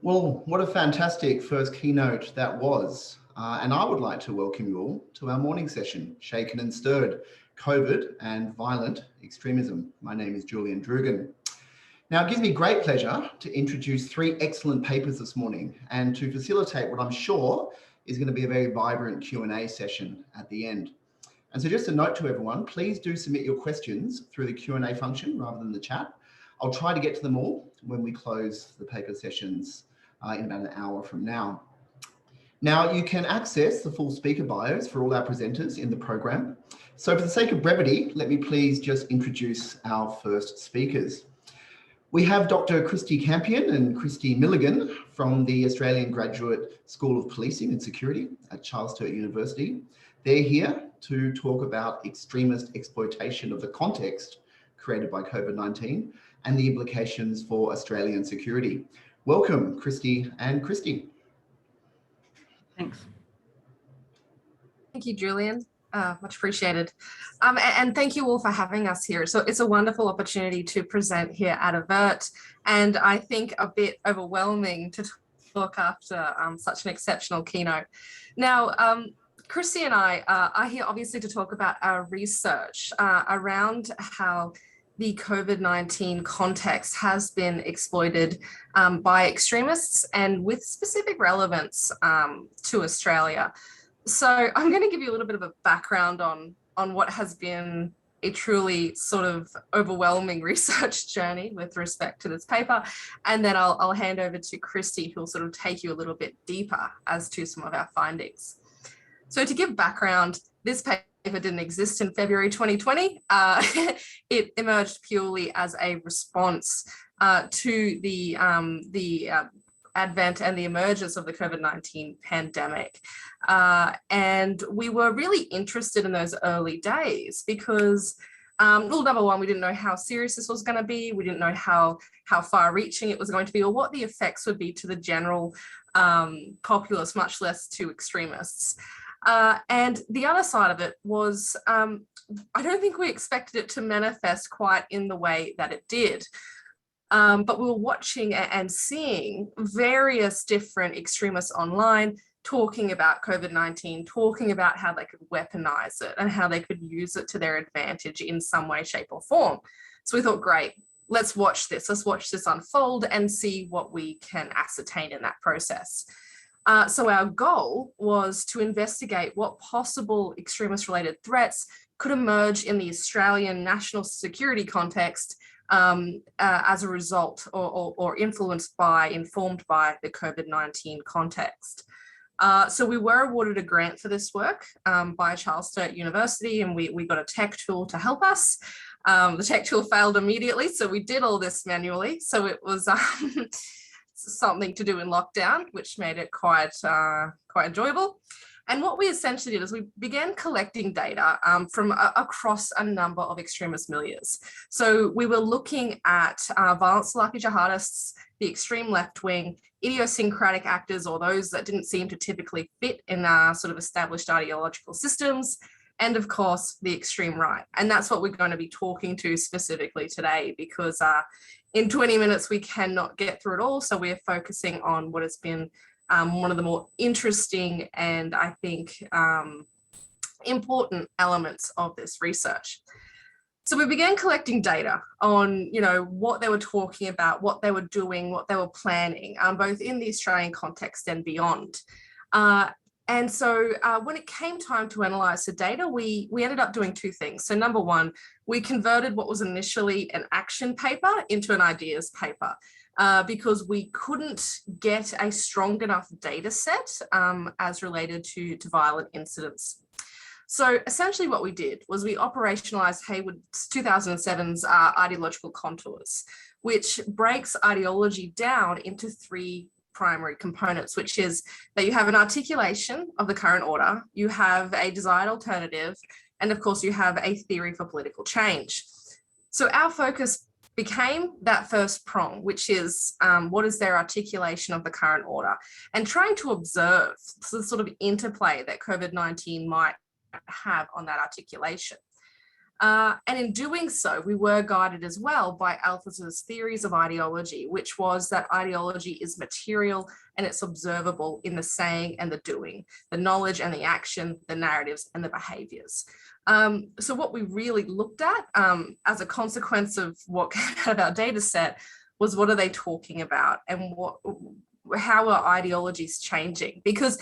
Well, what a fantastic first keynote that was. And I would like to welcome you all to our morning session, Shaken and Stirred, COVID and Violent Extremism. My name is Julian Drugan. Now, it gives me great pleasure to introduce three excellent papers this morning and to facilitate what I'm sure is going to be a very vibrant Q&A session at the end. And so just a note to everyone, please do submit your questions through the Q&A function rather than the chat. I'll try to get to them all when we close the paper sessions in about an hour from now. Now, you can access the full speaker bios for all our presenters in the program. So for the sake of brevity, let me please just introduce our first speakers. We have Dr. Kristy Campion and Kristy Milligan from the Australian Graduate School of Policing and Security at Sturt University. They're here to talk about extremist exploitation of the context created by COVID-19 and the implications for Australian security. Welcome, Kristy and Kristy. Thanks. Thank you, Julian. Much appreciated. And thank you all for having us here. So it's a wonderful opportunity to present here at AVERT, and I think a bit overwhelming to talk after such an exceptional keynote. Now, Kristy and I are here obviously to talk about our research around how the COVID-19 context has been exploited by extremists and with specific relevance to Australia. So I'm going to give you a little bit of a background on what has been a truly sort of overwhelming research journey with respect to this paper. And then I'll hand over to Kristy, who'll sort of take you a little bit deeper as to some of our findings. So to give background, this paper didn't exist in February 2020. It emerged purely as a response to the advent and the emergence of the COVID-19 pandemic. And we were really interested in those early days because, well, number one, we didn't know how serious this was going to be. We didn't know how far-reaching it was going to be or what the effects would be to the general populace, much less to extremists. And the other side of it was, I don't think we expected it to manifest quite in the way that it did. But we were watching and seeing various different extremists online talking about COVID-19, talking about how they could weaponize it and how they could use it to their advantage in some way, shape or form. So we thought, great, let's watch this unfold and see what we can ascertain in that process. So our goal was to investigate what possible extremist-related threats could emerge in the Australian national security context as a result or informed by the COVID-19 context. So we were awarded a grant for this work by Sturt University, and we got a tech tool to help us. The tech tool failed immediately, so we did all this manually. So it was something to do in lockdown, which made it quite enjoyable. And what we essentially did is we began collecting data from across a number of extremist milieus. So we were looking at violent Salafi jihadists, the extreme left wing, idiosyncratic actors, or those that didn't seem to typically fit in sort of established ideological systems, and of course, the extreme right. And that's what we're going to be talking to specifically today, because in 20 minutes, we cannot get through it all. So we're focusing on what has been one of the more interesting and I think important elements of this research. So we began collecting data on, what they were talking about, what they were doing, what they were planning, both in the Australian context and beyond. And so when it came time to analyse the data, we ended up doing two things. So number one, we converted what was initially an action paper into an ideas paper. Because we couldn't get a strong enough data set as related to violent incidents. So essentially what we did was we operationalized Hayward 2007's ideological contours, which breaks ideology down into three primary components, which is that you have an articulation of the current order, you have a desired alternative, and of course you have a theory for political change. So our focus became that first prong, which is what is their articulation of the current order, and trying to observe the sort of interplay that COVID-19 might have on that articulation. And in doing so, we were guided as well by Alfred's theories of ideology, which was that ideology is material and it's observable in the saying and the doing, the knowledge and the action, the narratives and the behaviors. So what we really looked at as a consequence of what came out of our data set was, what are they talking about, and how are ideologies changing? Because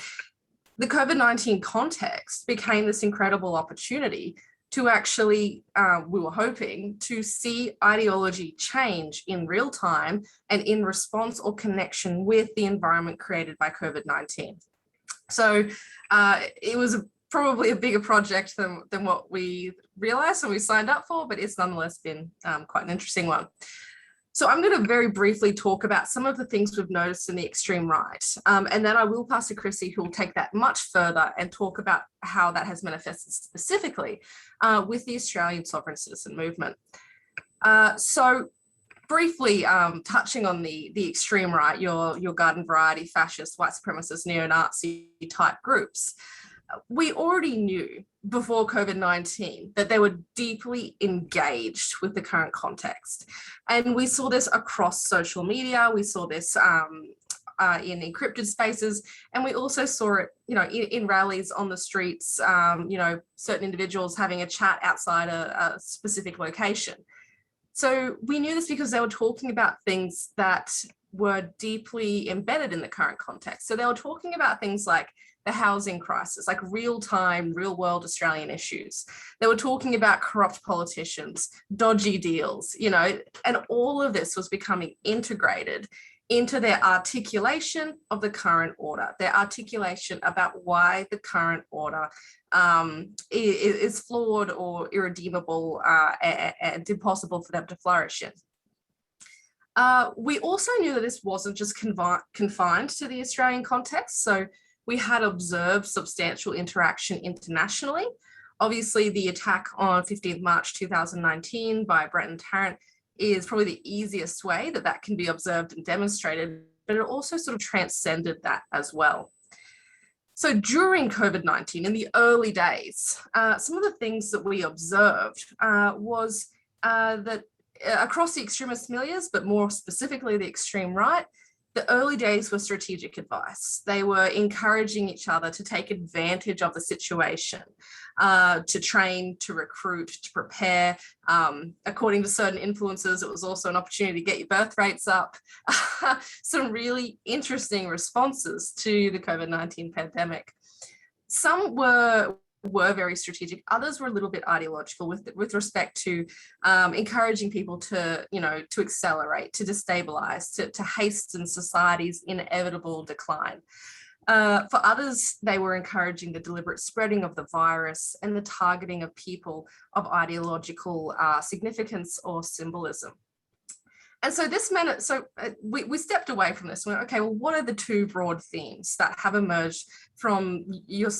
the COVID-19 context became this incredible opportunity to actually, we were hoping to see ideology change in real time and in response or connection with the environment created by COVID-19. So it was probably a bigger project than what we realized when we signed up for, but it's nonetheless been quite an interesting one. So I'm going to very briefly talk about some of the things we've noticed in the extreme right. And then I will pass to Kristy, who will take that much further and talk about how that has manifested specifically with the Australian sovereign citizen movement. So briefly touching on the extreme right, your garden variety, fascist, white supremacist, neo-Nazi type groups. We already knew before COVID-19 that they were deeply engaged with the current context. And we saw this across social media. We saw this in encrypted spaces. And we also saw it, in rallies on the streets, certain individuals having a chat outside a specific location. So we knew this because they were talking about things that were deeply embedded in the current context. So they were talking about things like the housing crisis, like real-time, real-world Australian issues. They were talking about corrupt politicians, dodgy deals, and all of this was becoming integrated into their articulation of the current order, their articulation about why the current order is flawed or irredeemable and impossible for them to flourish in. We also knew that this wasn't just confined to the Australian context. So we had observed substantial interaction internationally. Obviously, the attack on 15th March 2019 by Brenton Tarrant is probably the easiest way that can be observed and demonstrated, but it also sort of transcended that as well. So during COVID-19, in the early days, some of the things that we observed was that across the extremist milieus, but more specifically the extreme right, the early days were strategic advice. They were encouraging each other to take advantage of the situation, to train, to recruit, to prepare. According to certain influencers, it was also an opportunity to get your birth rates up. Some really interesting responses to the COVID-19 pandemic. Some were very strategic. Others were a little bit ideological with respect to encouraging people to, to accelerate, to destabilize, to hasten society's inevitable decline. For others, they were encouraging the deliberate spreading of the virus and the targeting of people of ideological significance or symbolism. And so this meant, we stepped away from this and went, okay, well, what are the two broad themes that have emerged from your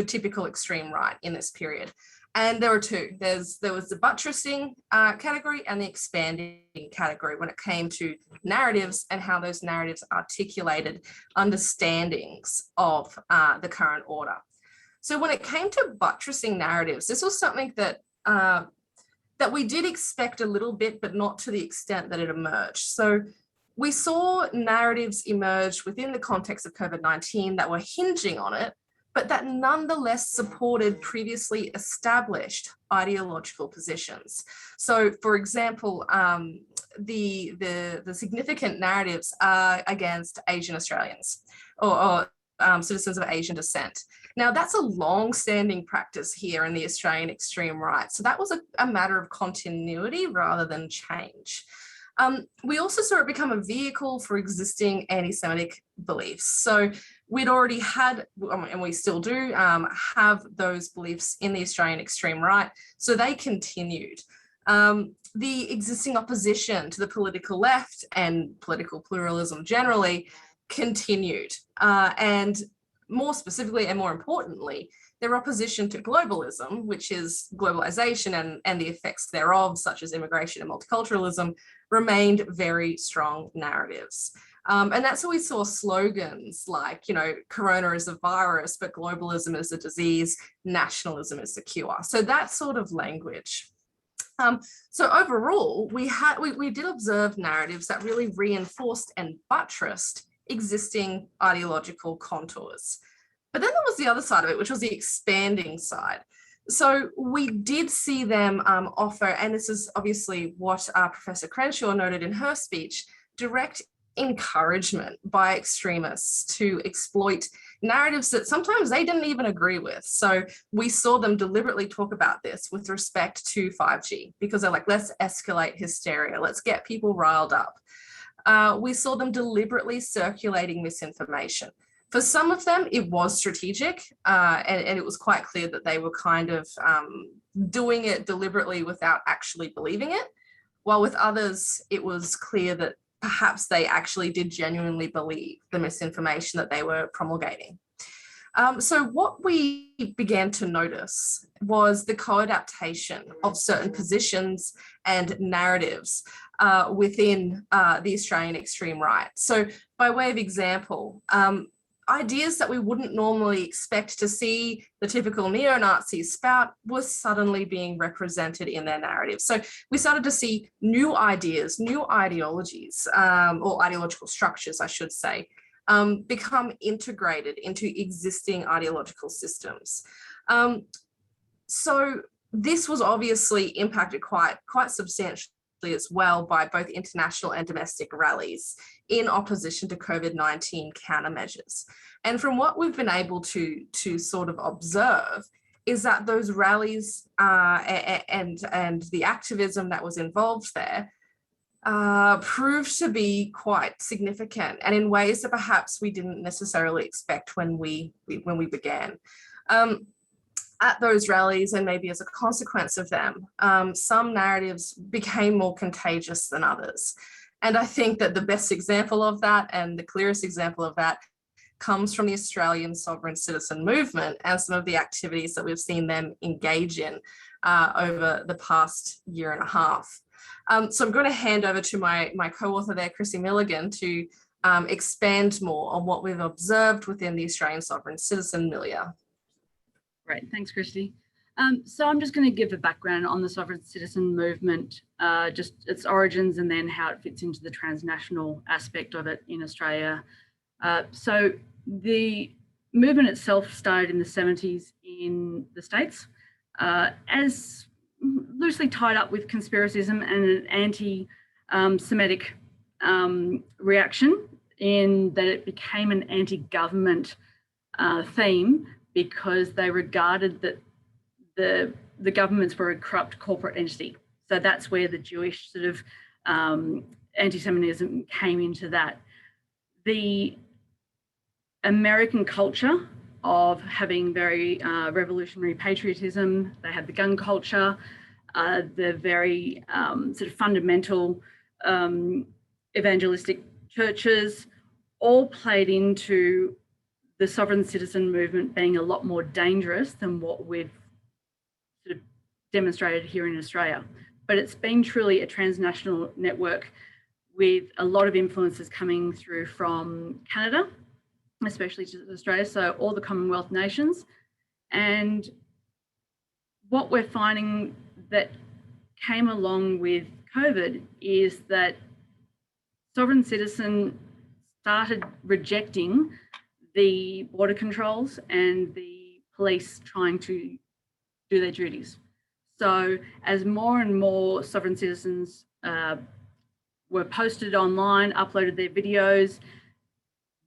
typical extreme right in this period? And there were two. There was the buttressing category and the expanding category when it came to narratives and how those narratives articulated understandings of the current order. So when it came to buttressing narratives, this was something that we did expect a little bit, but not to the extent that it emerged. So we saw narratives emerge within the context of COVID-19 that were hinging on it, but that nonetheless supported previously established ideological positions. So for example, the significant narratives are against Asian Australians or citizens of Asian descent. Now, that's a long-standing practice here in the Australian extreme right. So that was a matter of continuity rather than change. We also saw it become a vehicle for existing anti-Semitic beliefs. So we'd already had, and we still do, have those beliefs in the Australian extreme right. So they continued. The existing opposition to the political left and political pluralism generally continued. And more specifically and more importantly, their opposition to globalism, which is globalisation and the effects thereof, such as immigration and multiculturalism, remained very strong narratives. And that's why we saw slogans like, corona is a virus, but globalism is a disease, nationalism is the cure. So that sort of language. So overall, we did observe narratives that really reinforced and buttressed existing ideological contours. But then there was the other side of it, which was the expanding side. So we did see them offer, and this is obviously what Professor Crenshaw noted in her speech, direct encouragement by extremists to exploit narratives that sometimes they didn't even agree with. So we saw them deliberately talk about this with respect to 5G, because they're like, let's escalate hysteria, let's get people riled up. We saw them deliberately circulating misinformation. For some of them, it was strategic, and it was quite clear that they were kind of doing it deliberately without actually believing it, while with others, it was clear that perhaps they actually did genuinely believe the misinformation that they were promulgating. So what we began to notice was the co-adaptation of certain positions and narratives within the Australian extreme right. So by way of example, ideas that we wouldn't normally expect to see the typical neo-Nazis spout was suddenly being represented in their narrative. So we started to see new ideas, new ideologies, or ideological structures, I should say, become integrated into existing ideological systems. So this was obviously impacted quite substantially as well by both international and domestic rallies in opposition to COVID-19 countermeasures. And from what we've been able to sort of observe is that those rallies and the activism that was involved there proved to be quite significant, and in ways that perhaps we didn't necessarily expect when we began. At those rallies, and maybe as a consequence of them, some narratives became more contagious than others. And I think that the best example of that, and the clearest example of that, comes from the Australian sovereign citizen movement and some of the activities that we've seen them engage in over the past year and a half. So I'm going to hand over to my co-author there, Kristy Milligan, to expand more on what we've observed within the Australian sovereign citizen milieu. Great, thanks, Kristy. So I'm just going to give a background on the sovereign citizen movement, just its origins and then how it fits into the transnational aspect of it in Australia. So the movement itself started in the 70s in the States as loosely tied up with conspiracism and an anti-Semitic reaction, in that it became an anti-government theme because they regarded that the governments were a corrupt corporate entity. So that's where the Jewish sort of anti-Semitism came into that. The American culture of having very revolutionary patriotism, they had the gun culture, the very sort of fundamental evangelistic churches, all played into the sovereign citizen movement being a lot more dangerous than what we've sort of demonstrated here in Australia. But it's been truly a transnational network with a lot of influences coming through from Canada, especially to Australia, so all the Commonwealth nations. And what we're finding that came along with COVID is that sovereign citizen started rejecting the border controls and the police trying to do their duties. So as more and more sovereign citizens were posted online, uploaded their videos,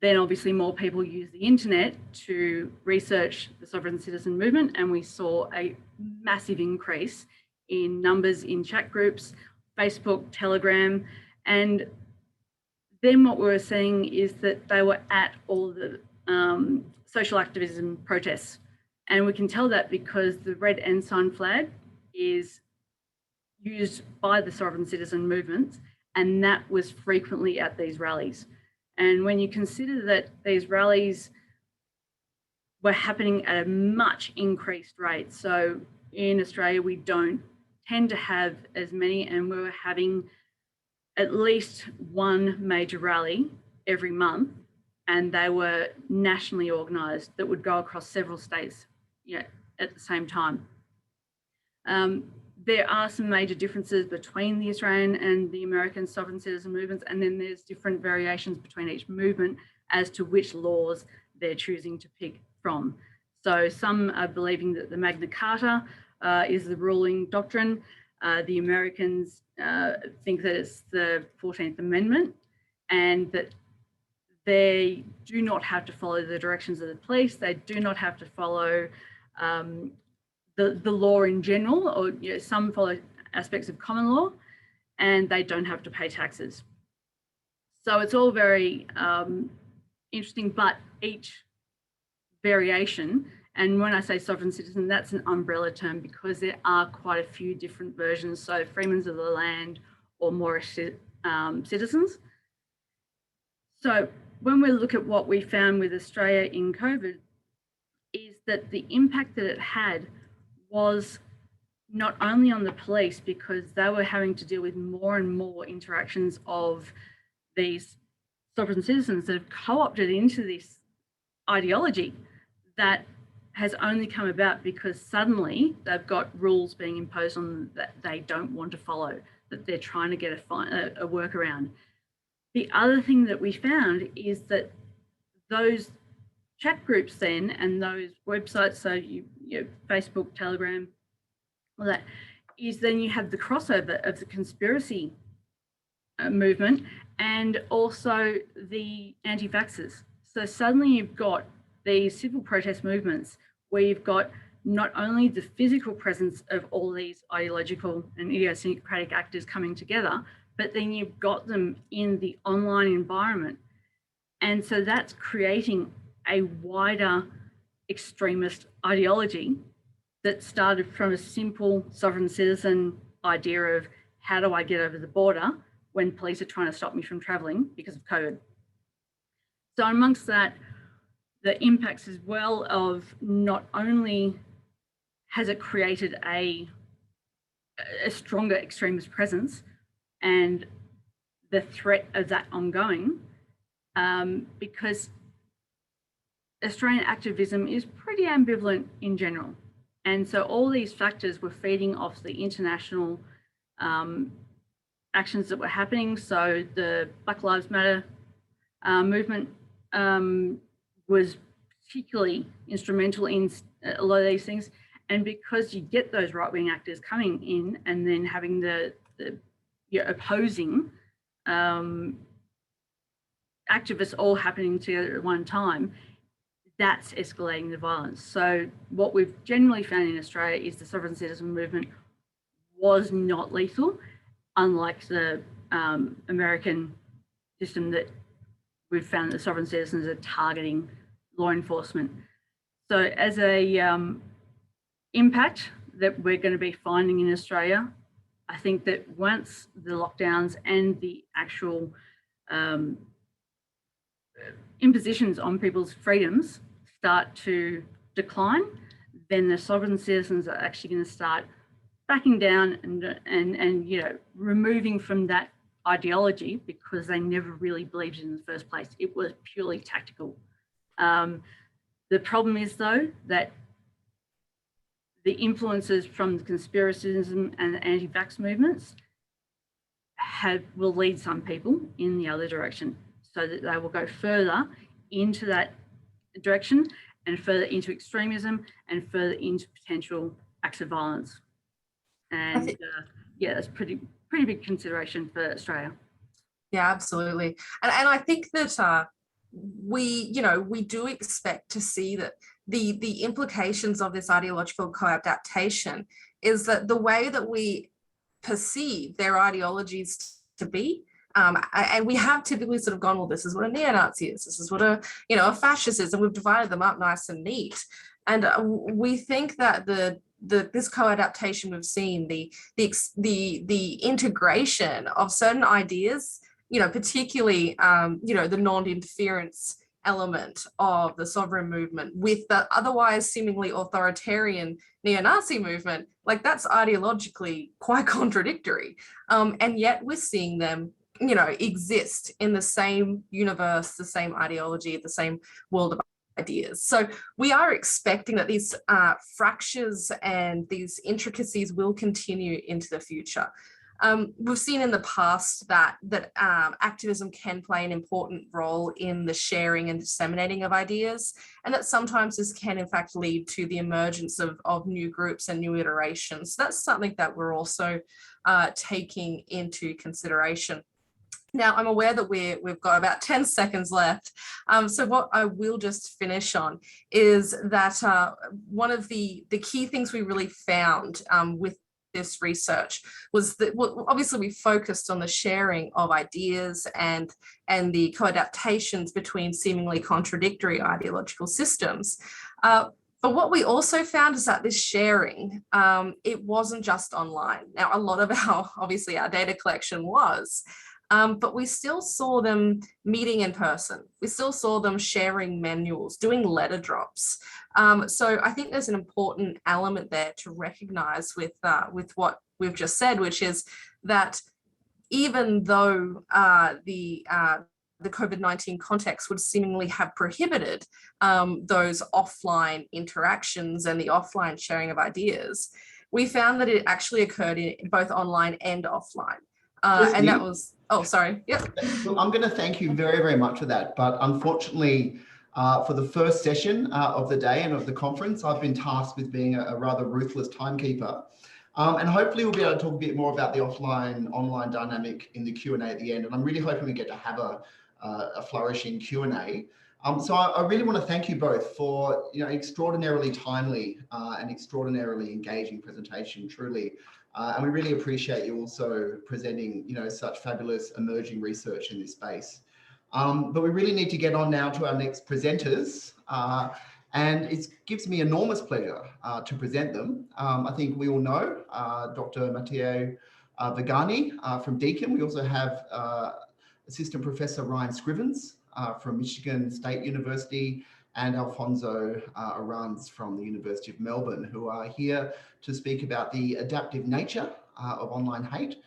then obviously more people use the internet to research the sovereign citizen movement, and we saw a massive increase in numbers in chat groups, Facebook, Telegram, and then what we were seeing is that they were at all the social activism protests. And we can tell that because the red ensign flag is used by the sovereign citizen movements, and that was frequently at these rallies. And when you consider that these rallies were happening at a much increased rate, so in Australia we don't tend to have as many, and we were having at least one major rally every month, and they were nationally organised that would go across several states, at the same time. there are some major differences between the Australian and the American sovereign citizen movements, and then there's different variations between each movement as to which laws they're choosing to pick from. So some are believing that the Magna Carta is the ruling doctrine. The Americans think that it's the 14th Amendment, and that they do not have to follow the directions of the police. They do not have to follow the law in general, or some follow aspects of common law, and they don't have to pay taxes. So it's all very interesting, but each variation, and when I say sovereign citizen, that's an umbrella term because there are quite a few different versions. So Freemen of the Land or Moorish citizens. So when we look at what we found with Australia in COVID, is that the impact that it had was not only on the police, because they were having to deal with more and more interactions of these sovereign citizens that have co-opted into this ideology that has only come about because suddenly they've got rules being imposed on them that they don't want to follow, that they're trying to get a workaround. The other thing that we found is that those chat groups then and those websites, so you Facebook, Telegram, all that, is then you have the crossover of the conspiracy movement and also the anti-vaxxers. So suddenly you've got these civil protest movements where you've got not only the physical presence of all these ideological and idiosyncratic actors coming together, but then you've got them in the online environment. And so that's creating a wider extremist ideology that started from a simple sovereign citizen idea of how do I get over the border when police are trying to stop me from traveling because of COVID. So amongst that, the impacts as well of not only has it created a stronger extremist presence and the threat of that ongoing, because Australian activism is pretty ambivalent in general. And so all these factors were feeding off the international actions that were happening. So the Black Lives Matter movement was particularly instrumental in a lot of these things. And because you get those right-wing actors coming in and then having the opposing activists all happening together at one time, that's escalating the violence. So what we've generally found in Australia is the sovereign citizen movement was not lethal, unlike the American system that we've found that sovereign citizens are targeting law enforcement. So as a impact that we're going to be finding in Australia, I think that once the lockdowns and the actual impositions on people's freedoms start to decline, then the sovereign citizens are actually going to start backing down and removing from that ideology because they never really believed it in the first place. It was purely tactical. The problem is though that the influences from the conspiracism and the anti-vax movements will lead some people in the other direction, so that they will go further into that direction and further into extremism and further into potential acts of violence. And yeah, that's pretty big consideration for Australia. Yeah, absolutely. And I think that we do expect to see that the implications of this ideological co-adaptation is that the way that we perceive their ideologies to be, and we have typically sort of gone, well, this is what a neo-Nazi is, this is what a fascist is, and we've divided them up nice and neat. And we think that this co-adaptation we've seen, the integration of certain ideas, particularly the non-interference element of the sovereign movement with the otherwise seemingly authoritarian neo-Nazi movement, like that's ideologically quite contradictory. And yet we're seeing them, exist in the same universe, the same ideology, the same world of ideas. So we are expecting that these fractures and these intricacies will continue into the future. We've seen in the past that activism can play an important role in the sharing and disseminating of ideas, and that sometimes this can in fact lead to the emergence of new groups and new iterations. So that's something that we're also taking into consideration. Now, I'm aware that we've got about 10 seconds left. So what I will just finish on is that one of the key things we really found with this research was that, well, obviously we focused on the sharing of ideas and the co-adaptations between seemingly contradictory ideological systems. But what we also found is that this sharing, it wasn't just online. Now, a lot of obviously our data collection was, but we still saw them meeting in person. We still saw them sharing manuals, doing letter drops. So I think there's an important element there to recognize with what we've just said, which is that even though the COVID-19 context would seemingly have prohibited those offline interactions and the offline sharing of ideas, we found that it actually occurred in both online and offline. And that was, oh, sorry. Yep. Look, I'm going to thank you very, very much for that. But unfortunately, for the first session of the day and of the conference, I've been tasked with being a rather ruthless timekeeper. And hopefully we'll be able to talk a bit more about the online dynamic in the Q&A at the end. And I'm really hoping we get to have a flourishing Q&A. So I really want to thank you both for extraordinarily timely and extraordinarily engaging presentation, truly. And we really appreciate you also presenting, such fabulous emerging research in this space. But we really need to get on now to our next presenters. And it gives me enormous pleasure to present them. I think we all know Dr. Matteo Vergani from Deakin. We also have Assistant Professor Ryan Scrivens from Michigan State University, and Alfonso Arranz from the University of Melbourne, who are here to speak about the adaptive nature of online hate,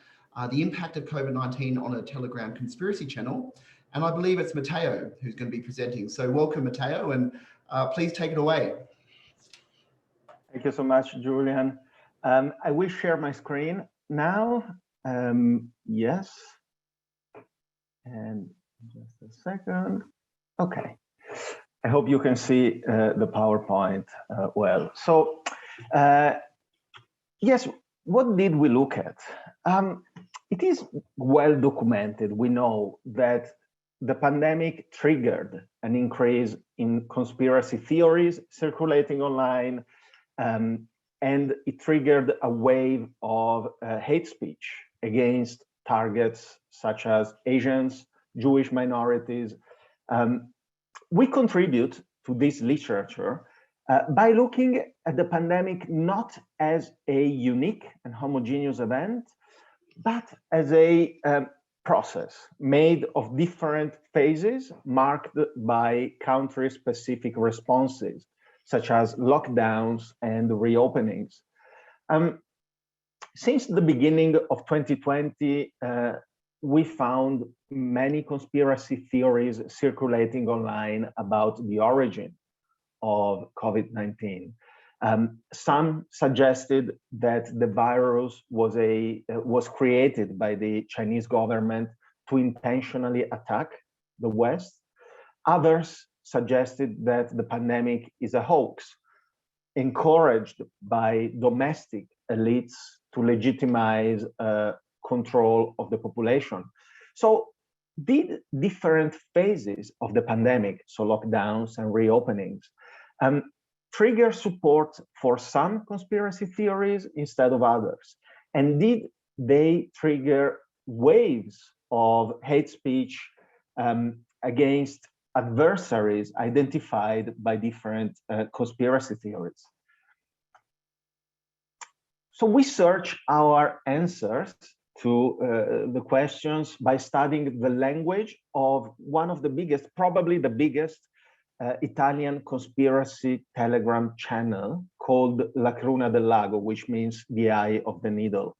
the impact of COVID-19 on a Telegram conspiracy channel. And I believe it's Matteo who's going to be presenting. So welcome, Matteo, and please take it away. Thank you so much, Julian. I will share my screen now. Yes. And just a second. Okay. I hope you can see the PowerPoint well. So, yes, what did we look at? It is well documented. We know that the pandemic triggered an increase in conspiracy theories circulating online, and it triggered a wave of hate speech against targets such as Asians, Jewish minorities. We contribute to this literature by looking at the pandemic not as a unique and homogeneous event, but as a process made of different phases marked by country-specific responses, such as lockdowns and reopenings. Since the beginning of 2020, we found many conspiracy theories circulating online about the origin of COVID-19. Some suggested that the virus was created by the Chinese government to intentionally attack the West. Others suggested that the pandemic is a hoax, encouraged by domestic elites to legitimize control of the population. So did different phases of the pandemic, so lockdowns and reopenings, trigger support for some conspiracy theories instead of others? And did they trigger waves of hate speech against adversaries identified by different conspiracy theories? So we search our answers to the questions by studying the language of one of the biggest, probably the biggest Italian conspiracy Telegram channel called La Cruna del Lago, which means the eye of the needle.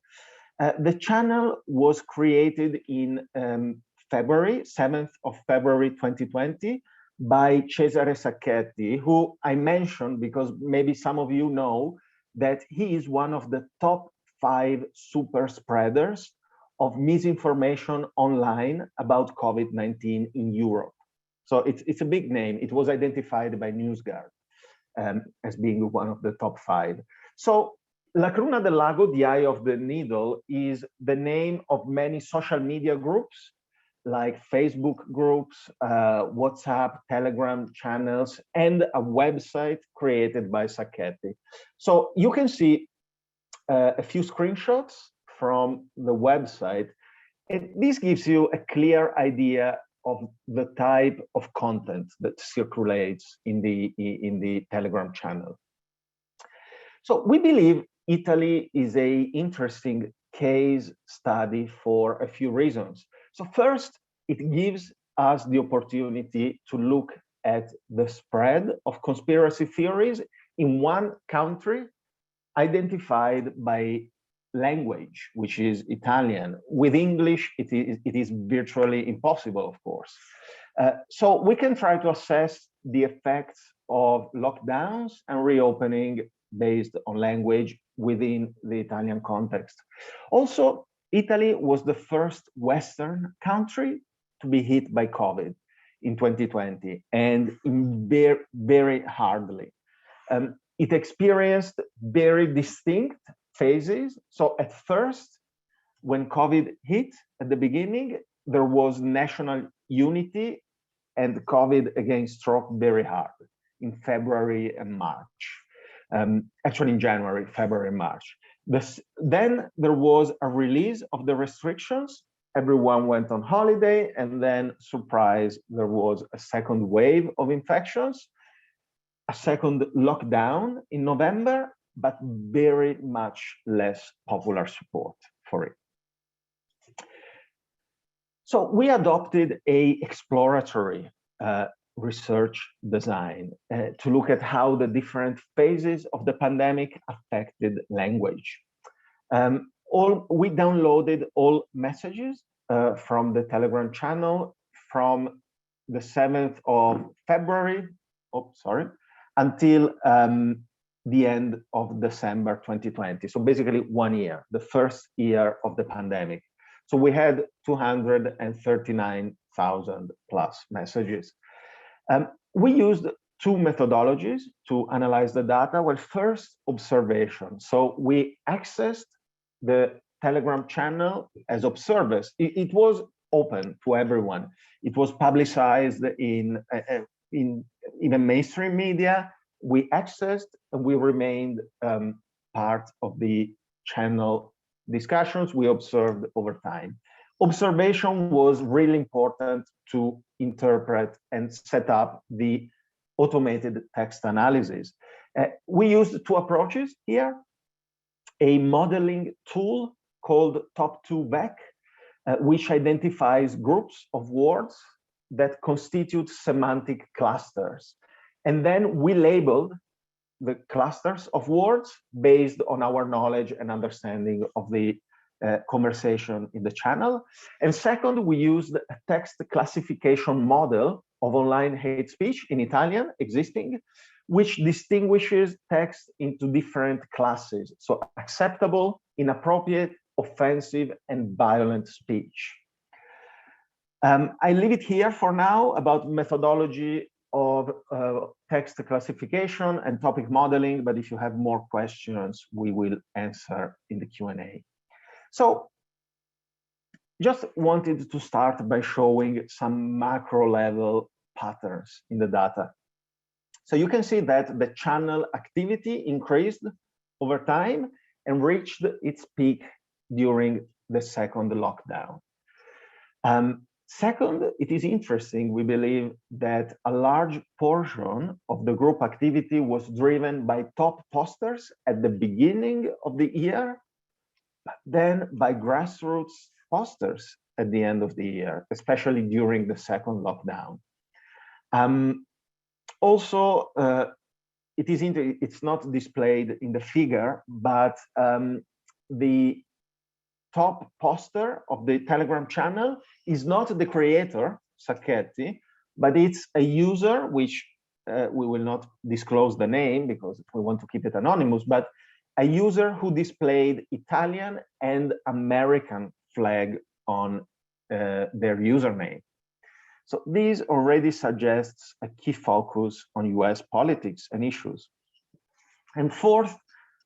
The channel was created in February, 7th of February 2020, by Cesare Sacchetti, who I mentioned because maybe some of you know that he is one of the top 5 super spreaders of misinformation online about COVID-19 in Europe. So it's a big name. It was identified by NewsGuard as being one of the top 5. So La Cruna del Lago, the eye of the needle, is the name of many social media groups like Facebook groups, WhatsApp, Telegram channels, and a website created by Sacchetti. So you can see a few screenshots from the website, and this gives you a clear idea of the type of content that circulates in the Telegram channel. So we believe Italy is an interesting case study for a few reasons. So first, it gives us the opportunity to look at the spread of conspiracy theories in one country identified by language, which is Italian. With English, it is virtually impossible, of course. So we can try to assess the effects of lockdowns and reopening based on language within the Italian context. Also, Italy was the first Western country to be hit by COVID in 2020, and very, very hardly. It experienced very distinct phases. So at first, when COVID hit at the beginning, there was national unity, and COVID again struck very hard in February and March. Actually in January, February, March. Then there was a release of the restrictions. Everyone went on holiday, and then, surprise, there was a second wave of infections, a second lockdown in November, but very much less popular support for it. So we adopted an exploratory research design to look at how the different phases of the pandemic affected language. We downloaded all messages from the Telegram channel from the 7th of February, until the end of December 2020. So basically 1 year, the first year of the pandemic. So we had 239,000 plus messages. We used 2 methodologies to analyze the data. Well, first, observation. So we accessed the Telegram channel as observers. It was open to everyone. It was publicized in even mainstream media. We accessed and we remained part of the channel discussions we observed over time. Observation was really important to interpret and set up the automated text analysis. We used 2 approaches here, a modeling tool called Top2Vec, which identifies groups of words that constitute semantic clusters. And then we labeled the clusters of words based on our knowledge and understanding of the conversation in the channel. And second, we used a text classification model of online hate speech in Italian, existing, which distinguishes text into different classes. So acceptable, inappropriate, offensive, and violent speech. I leave it here for now about methodology of text classification and topic modeling, but if you have more questions, we will answer in the Q&A. So just wanted to start by showing some macro level patterns in the data. So you can see that the channel activity increased over time and reached its peak during the second lockdown. Second, it is interesting, we believe, that a large portion of the group activity was driven by top posters at the beginning of the year, but then by grassroots posters at the end of the year, especially during the second lockdown. Also, it's not displayed in the figure, but the top poster of the Telegram channel is not the creator, Sacchetti, but it's a user, which we will not disclose the name because we want to keep it anonymous, but a user who displayed Italian and American flag on their username. So this already suggests a key focus on US politics and issues. And fourth,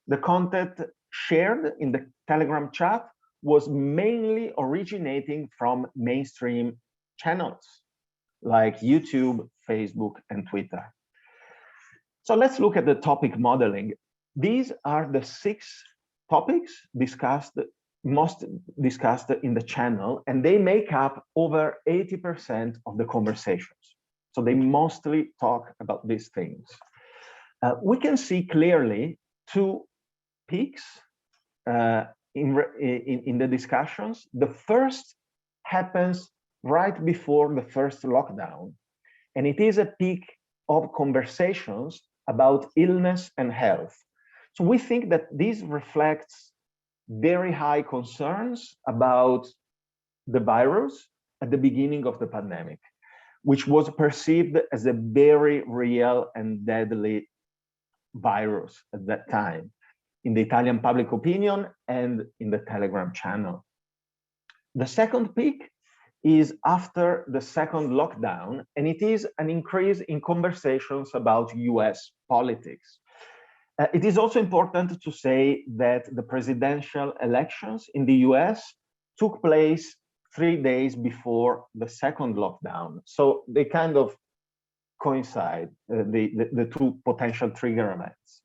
the content shared in the Telegram chat was mainly originating from mainstream channels like YouTube, Facebook, and Twitter. So let's look at the topic modeling. These are the 6 topics most discussed in the channel, and they make up over 80% of the conversations. So they mostly talk about these things. We can see clearly 2 peaks in the discussions. The first happens right before the first lockdown, and it is a peak of conversations about illness and health. So we think that this reflects very high concerns about the virus at the beginning of the pandemic, which was perceived as a very real and deadly virus at that time in the Italian public opinion and in the Telegram channel. The second peak is after the second lockdown, and it is an increase in conversations about US politics. It is also important to say that the presidential elections in the US took place 3 days before the second lockdown. So they kind of coincide, the 2 potential trigger events.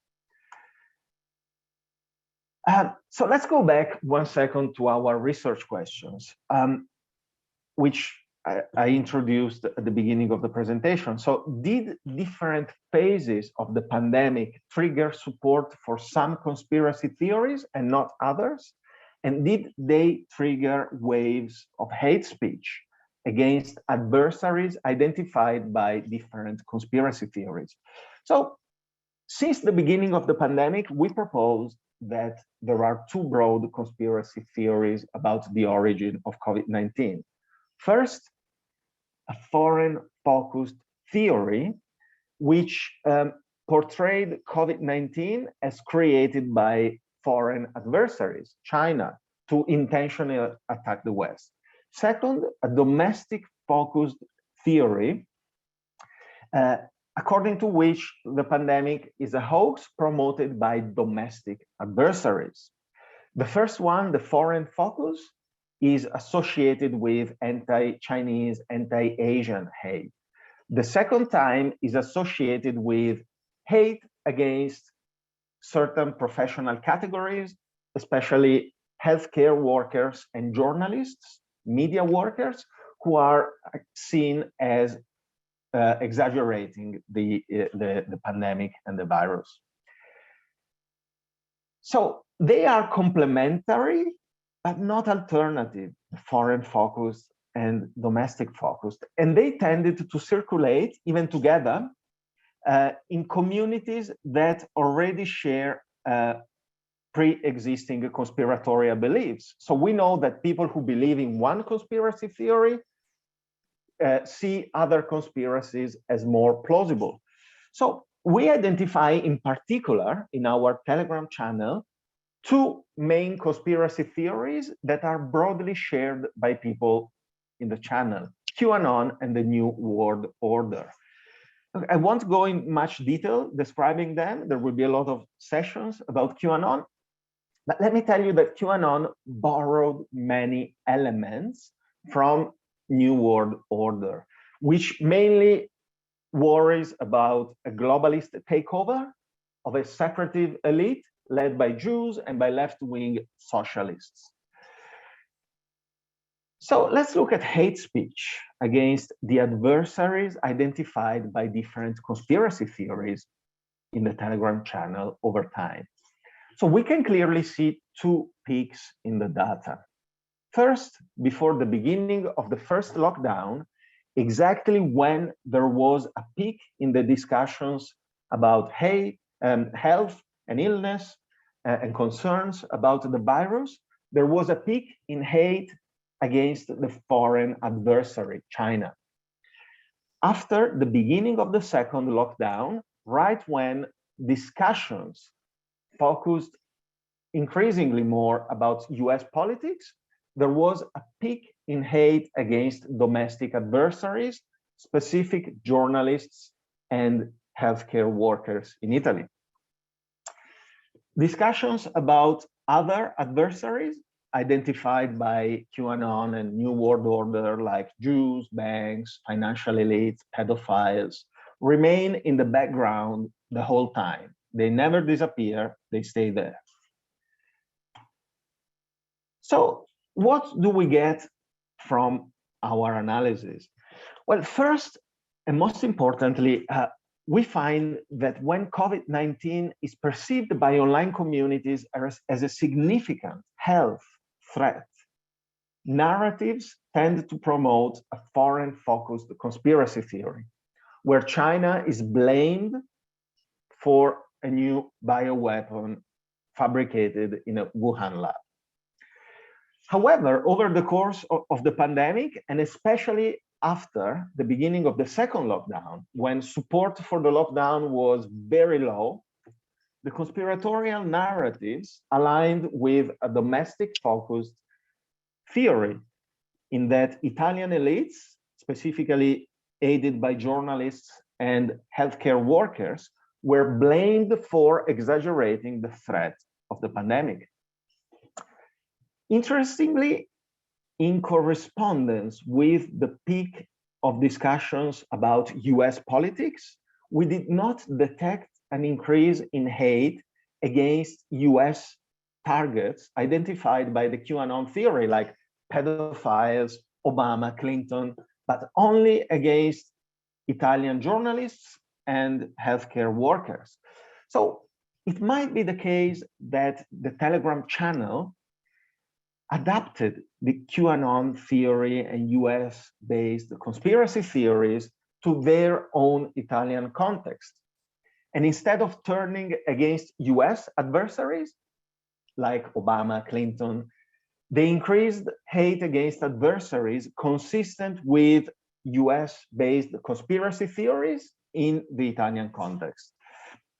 So let's go back 1 second to our research questions, which I introduced at the beginning of the presentation. So did different phases of the pandemic trigger support for some conspiracy theories and not others? And did they trigger waves of hate speech against adversaries identified by different conspiracy theories? So since the beginning of the pandemic, we proposed that there are 2 broad conspiracy theories about the origin of COVID-19. First, a foreign-focused theory, which portrayed COVID-19 as created by foreign adversaries, China, to intentionally attack the West. Second, a domestic-focused theory, according to which the pandemic is a hoax promoted by domestic adversaries. The first one, the foreign focus, is associated with anti-Chinese, anti-Asian hate. The second time is associated with hate against certain professional categories, especially healthcare workers and journalists, media workers, who are seen as exaggerating the pandemic and the virus. So they are complementary, but not alternative, foreign focused and domestic focused. And they tended to circulate even together in communities that already share pre-existing conspiratorial beliefs. So we know that people who believe in one conspiracy theory see other conspiracies as more plausible. So we identify in particular in our Telegram channel 2 main conspiracy theories that are broadly shared by people in the channel: QAnon and the New World Order. I won't go in much detail describing them. There will be a lot of sessions about QAnon. But let me tell you that QAnon borrowed many elements from New World Order, which mainly worries about a globalist takeover of a separative elite led by Jews and by left-wing socialists. So let's look at hate speech against the adversaries identified by different conspiracy theories in the Telegram channel over time. So we can clearly see 2 peaks in the data. First, before the beginning of the first lockdown, exactly when there was a peak in the discussions about hate, health and illness and concerns about the virus, there was a peak in hate against the foreign adversary, China. after the beginning of the second lockdown, right when discussions focused increasingly more about US politics, there was a peak in hate against domestic adversaries, specific journalists and healthcare workers in Italy. Discussions about other adversaries identified by QAnon and New World Order, like Jews, banks, financial elites, pedophiles, remain in the background the whole time. They never disappear, they stay there. So what do we get from our analysis? Well, first and most importantly, we find that when COVID-19 is perceived by online communities as a significant health threat, narratives tend to promote a foreign-focused conspiracy theory, where China is blamed for a new bioweapon fabricated in a Wuhan lab. However, over the course of the pandemic, and especially after the beginning of the second lockdown, when support for the lockdown was very low, the conspiratorial narratives aligned with a domestic-focused theory, in that Italian elites, specifically aided by journalists and healthcare workers, were blamed for exaggerating the threat of the pandemic. Interestingly, in correspondence with the peak of discussions about US politics, we did not detect an increase in hate against US targets identified by the QAnon theory, like pedophiles, Obama, Clinton, but only against Italian journalists and healthcare workers. So it might be the case that the Telegram channel adapted the QAnon theory and US-based conspiracy theories to their own Italian context. And instead of turning against US adversaries, like Obama, Clinton, they increased hate against adversaries consistent with US-based conspiracy theories in the Italian context,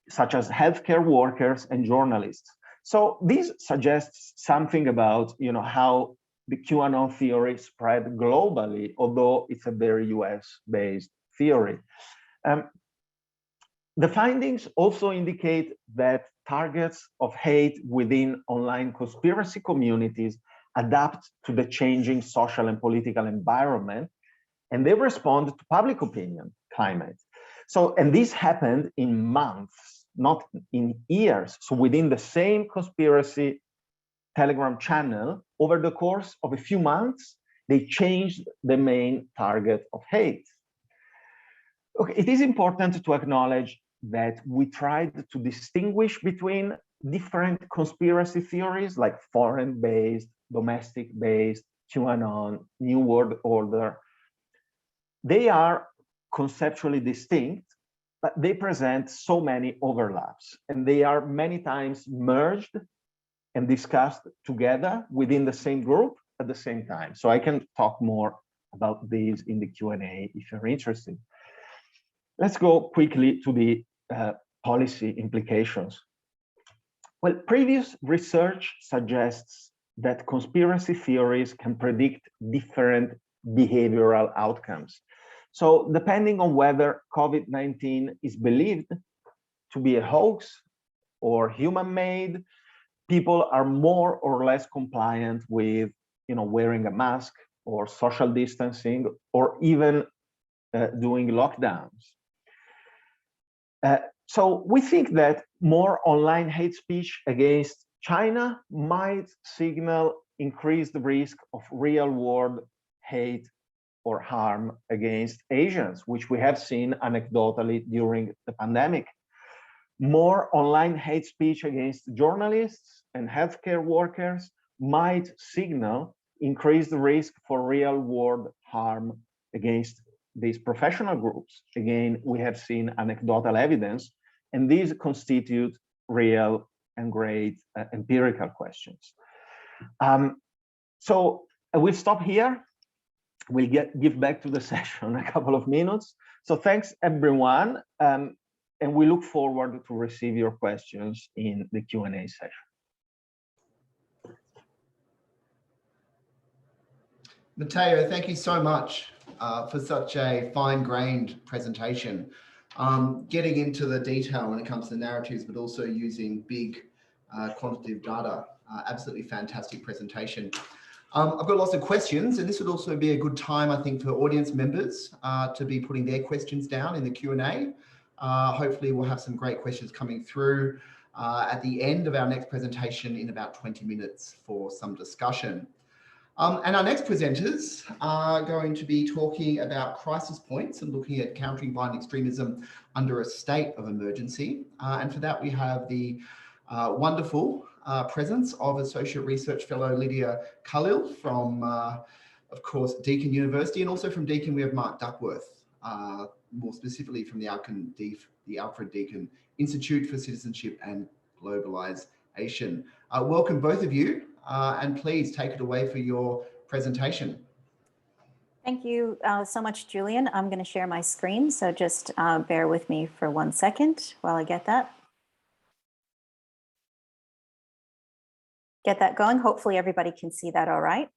such as healthcare workers and journalists. So this suggests something about, how the QAnon theory spread globally, although it's a very US-based theory. The findings also indicate that targets of hate within online conspiracy communities adapt to the changing social and political environment, and they respond to public opinion climate. So, and this happened in months, not in years. So within the same conspiracy Telegram channel, over the course of a few months, they changed the main target of hate. Okay, it is important to acknowledge that we tried to distinguish between different conspiracy theories like foreign-based, domestic-based, QAnon, New World Order. They are conceptually distinct, but they present so many overlaps, and they are many times merged and discussed together within the same group at the same time. So I can talk more about these in the Q&A if you're interested. Let's go quickly to the policy implications. Well, previous research suggests that conspiracy theories can predict different behavioral outcomes. So depending on whether COVID-19 is believed to be a hoax or human-made, people are more or less compliant with, wearing a mask or social distancing, or even doing lockdowns. So we think that more online hate speech against China might signal increased risk of real-world hate or harm against Asians, which we have seen anecdotally during the pandemic. More online hate speech against journalists and healthcare workers might signal increased risk for real-world harm against these professional groups. Again, we have seen anecdotal evidence, and these constitute real and great empirical questions. So we'll stop here. we'll give back to the session in a couple of minutes. So thanks everyone, and we look forward to receive your questions in the Q&A session. Matteo, thank you so much for such a fine-grained presentation. Getting into the detail when it comes to narratives, but also using big quantitative data. Absolutely fantastic presentation. I've got lots of questions, and this would also be a good time, I think, for audience members to be putting their questions down in the Q&A. Hopefully we'll have some great questions coming through at the end of our next presentation in about 20 minutes for some discussion. And our next presenters are going to be talking about crisis points and looking at countering violent extremism under a state of emergency. And for that, we have the wonderful presence of Associate Research Fellow Lydia Khalil from, of course, Deakin University, and also from Deakin we have Mark Duckworth, more specifically from the Alfred Deakin Institute for Citizenship and Globalisation. Welcome both of you, and please take it away for your presentation. Thank you so much, Julian. I'm going to share my screen, so just bear with me for 1 second while I get that going. Hopefully everybody can see that all right.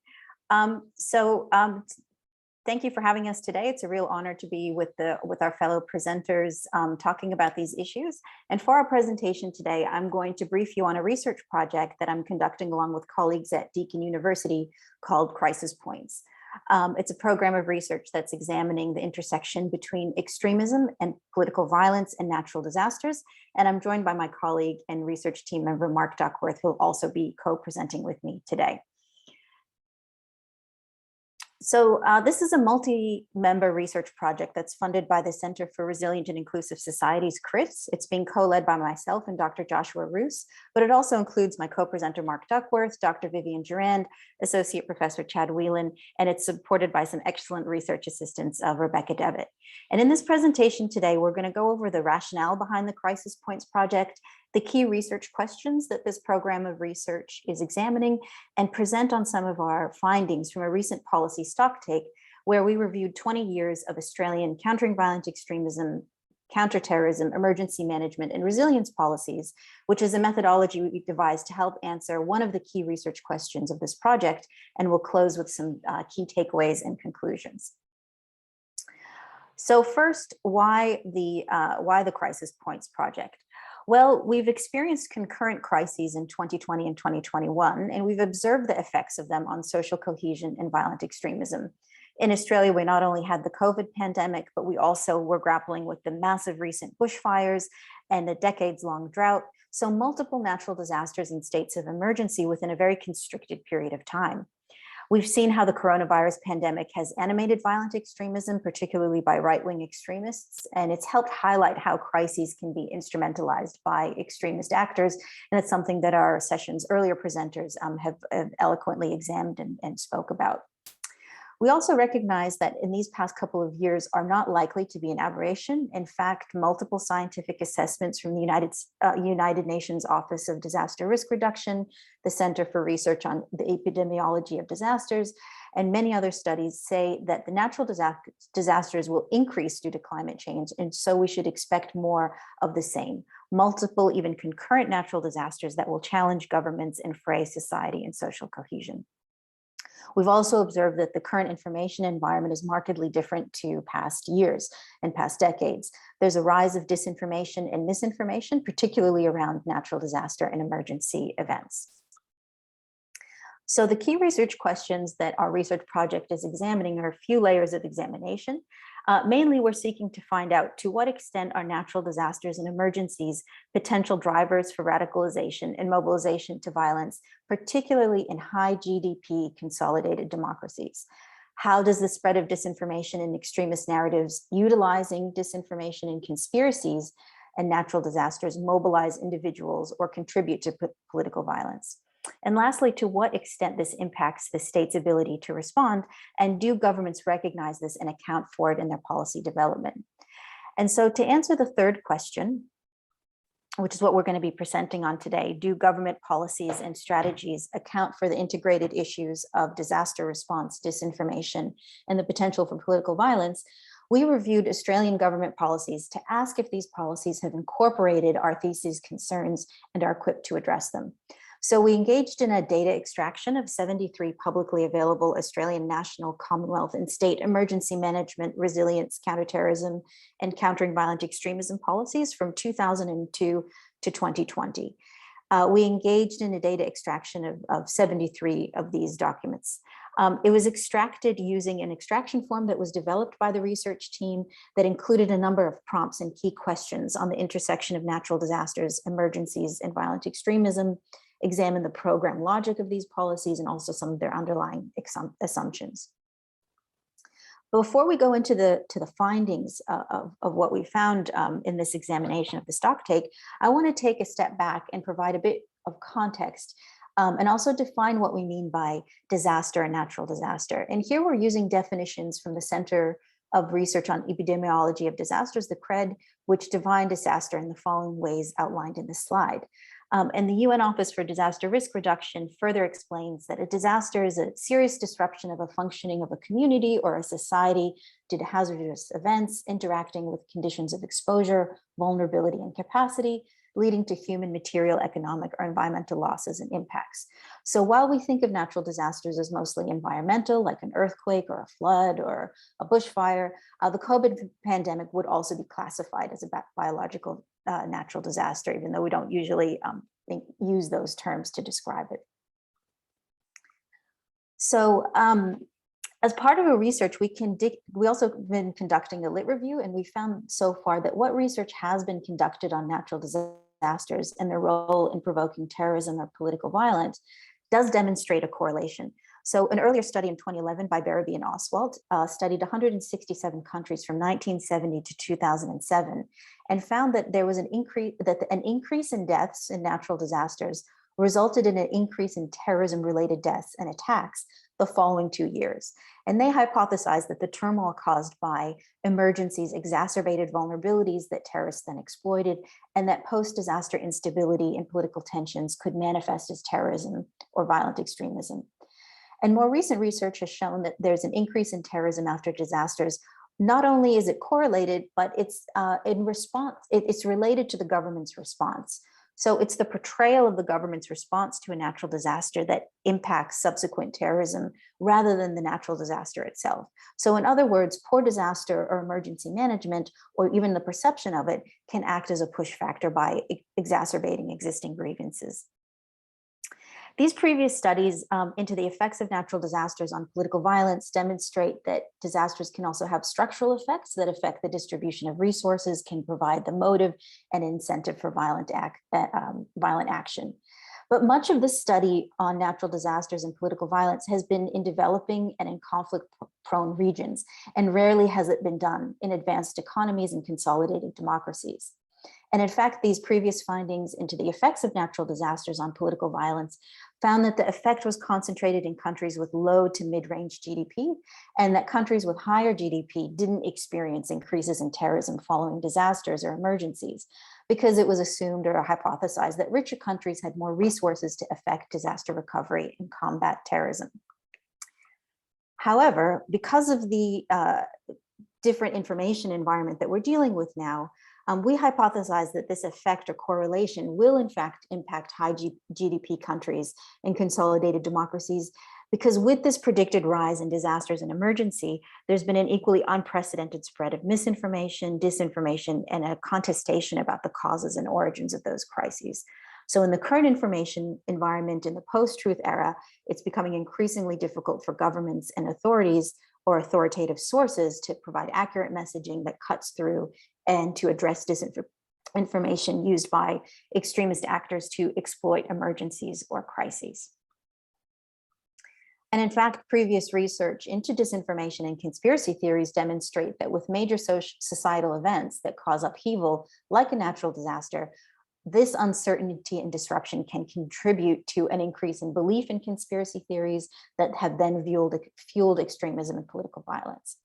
Thank you for having us today. It's a real honor to be with our fellow presenters talking about these issues. And for our presentation today, I'm going to brief you on a research project that I'm conducting along with colleagues at Deakin University called Crisis Points. It's a program of research that's examining the intersection between extremism and political violence and natural disasters. And I'm joined by my colleague and research team member, Mark Duckworth, who will also be co-presenting with me today. So this is a multi-member research project that's funded by the Center for Resilient and Inclusive Societies, CRIS. It's being co-led by myself and Dr. Joshua Roos, but it also includes my co-presenter, Mark Duckworth, Dr. Vivian Durand, Associate Professor Chad Whelan, and it's supported by some excellent research assistants of Rebecca Devitt. And in this presentation today, we're going to go over the rationale behind the Crisis Points project, the key research questions that this program of research is examining, and present on some of our findings from a recent policy stocktake where we reviewed 20 years of Australian countering violent extremism, counterterrorism, emergency management, and resilience policies, which is a methodology we devised to help answer one of the key research questions of this project, and we'll close with some key takeaways and conclusions. So first, why the Crisis Points project? Well, we've experienced concurrent crises in 2020 and 2021, and we've observed the effects of them on social cohesion and violent extremism. In Australia, we not only had the COVID pandemic, but we also were grappling with the massive recent bushfires and a decades-long drought, so multiple natural disasters and states of emergency within a very constricted period of time. We've seen how the coronavirus pandemic has animated violent extremism, particularly by right-wing extremists, and it's helped highlight how crises can be instrumentalized by extremist actors. And it's something that our session's earlier presenters have eloquently examined and spoke about. We also recognize that in these past couple of years are not likely to be an aberration. In fact, multiple scientific assessments from the United Nations Office of Disaster Risk Reduction, the Center for Research on the Epidemiology of Disasters, and many other studies say that the natural disasters will increase due to climate change. And so we should expect more of the same, multiple, even concurrent natural disasters that will challenge governments and fray society and social cohesion. We've also observed that the current information environment is markedly different to past years and past decades. There's a rise of disinformation and misinformation, particularly around natural disaster and emergency events. So the key research questions that our research project is examining are a few layers of examination. Mainly, we're seeking to find out to what extent are natural disasters and emergencies potential drivers for radicalization and mobilization to violence, particularly in high GDP consolidated democracies. How does the spread of disinformation and extremist narratives utilizing disinformation and conspiracies and natural disasters mobilize individuals or contribute to political violence? And lastly, to what extent this impacts the state's ability to respond, and do governments recognize this and account for it in their policy development? And so to answer the third question, which is what we're going to be presenting on today, do government policies and strategies account for the integrated issues of disaster response, disinformation, and the potential for political violence, we reviewed Australian government policies to ask if these policies have incorporated our thesis concerns and are equipped to address them. So we engaged in a data extraction of 73 publicly available Australian national, Commonwealth, and state emergency management, resilience, counterterrorism, and countering violent extremism policies from 2002 to 2020. We engaged in a data extraction of 73 of these documents. It was extracted using an extraction form that was developed by the research team that included a number of prompts and key questions on the intersection of natural disasters, emergencies, and violent extremism, examine the program logic of these policies, and also some of their underlying assumptions. Before we go into the findings of what we found in this examination of the stocktake, I want to take a step back and provide a bit of context and also define what we mean by disaster and natural disaster. And here we're using definitions from the Center of Research on Epidemiology of Disasters, the CRED, which define disaster in the following ways outlined in this slide. And the UN Office for Disaster Risk Reduction further explains that a disaster is a serious disruption of a functioning of a community or a society due to hazardous events interacting with conditions of exposure, vulnerability, and capacity, leading to human, material, economic, or environmental losses and impacts. So while we think of natural disasters as mostly environmental, like an earthquake or a flood or a bushfire, the COVID pandemic would also be classified as a biological natural disaster, even though we don't usually use those terms to describe it. So as part of our research, we also been conducting a lit review, and we found so far that what research has been conducted on natural disasters and their role in provoking terrorism or political violence does demonstrate a correlation. So an earlier study in 2011 by Barabee and Oswald studied 167 countries from 1970 to 2007 and found that there was an increase in deaths in natural disasters resulted in an increase in terrorism-related deaths and attacks the following 2 years. And they hypothesized that the turmoil caused by emergencies exacerbated vulnerabilities that terrorists then exploited, and that post-disaster instability and political tensions could manifest as terrorism or violent extremism. And more recent research has shown that there's an increase in terrorism after disasters. Not only is it correlated, but it's it's related to the government's response. So it's the portrayal of the government's response to a natural disaster that impacts subsequent terrorism rather than the natural disaster itself. So in other words, poor disaster or emergency management, or even the perception of it, can act as a push factor by exacerbating existing grievances. These previous studies into the effects of natural disasters on political violence demonstrate that disasters can also have structural effects that affect the distribution of resources, can provide the motive and incentive for violent action. But much of this study on natural disasters and political violence has been in developing and in conflict-prone regions, and rarely has it been done in advanced economies and consolidated democracies. And in fact, these previous findings into the effects of natural disasters on political violence found that the effect was concentrated in countries with low to mid-range GDP, and that countries with higher GDP didn't experience increases in terrorism following disasters or emergencies, because it was assumed or hypothesized that richer countries had more resources to effect disaster recovery and combat terrorism. However, because of the different information environment that we're dealing with now, we hypothesize that this effect or correlation will in fact impact high GDP countries and consolidated democracies, because with this predicted rise in disasters and emergency, there's been an equally unprecedented spread of misinformation, disinformation, and a contestation about the causes and origins of those crises. So in the current information environment in the post-truth era, it's becoming increasingly difficult for governments and authorities or authoritative sources to provide accurate messaging that cuts through and to address disinformation used by extremist actors to exploit emergencies or crises. And in fact, previous research into disinformation and conspiracy theories demonstrate that with major societal events that cause upheaval, like a natural disaster, this uncertainty and disruption can contribute to an increase in belief in conspiracy theories that have then fueled extremism and political violence.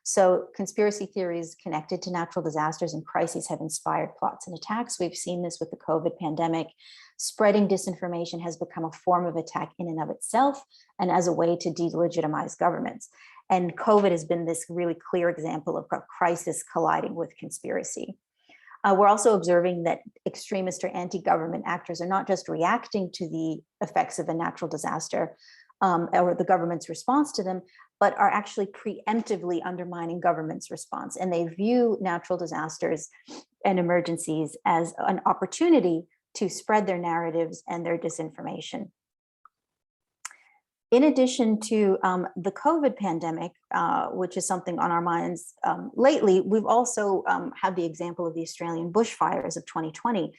So conspiracy theories connected to natural disasters and crises have inspired plots and attacks. We've seen this with the COVID pandemic. Spreading disinformation has become a form of attack in and of itself and as a way to delegitimize governments. And COVID has been this really clear example of a crisis colliding with conspiracy. We're also observing that extremist or anti-government actors are not just reacting to the effects of a natural disaster or the government's response to them, but are actually preemptively undermining government's response. And they view natural disasters and emergencies as an opportunity to spread their narratives and their disinformation. In addition to the COVID pandemic, which is something on our minds lately, we've also had the example of the Australian bushfires of 2020,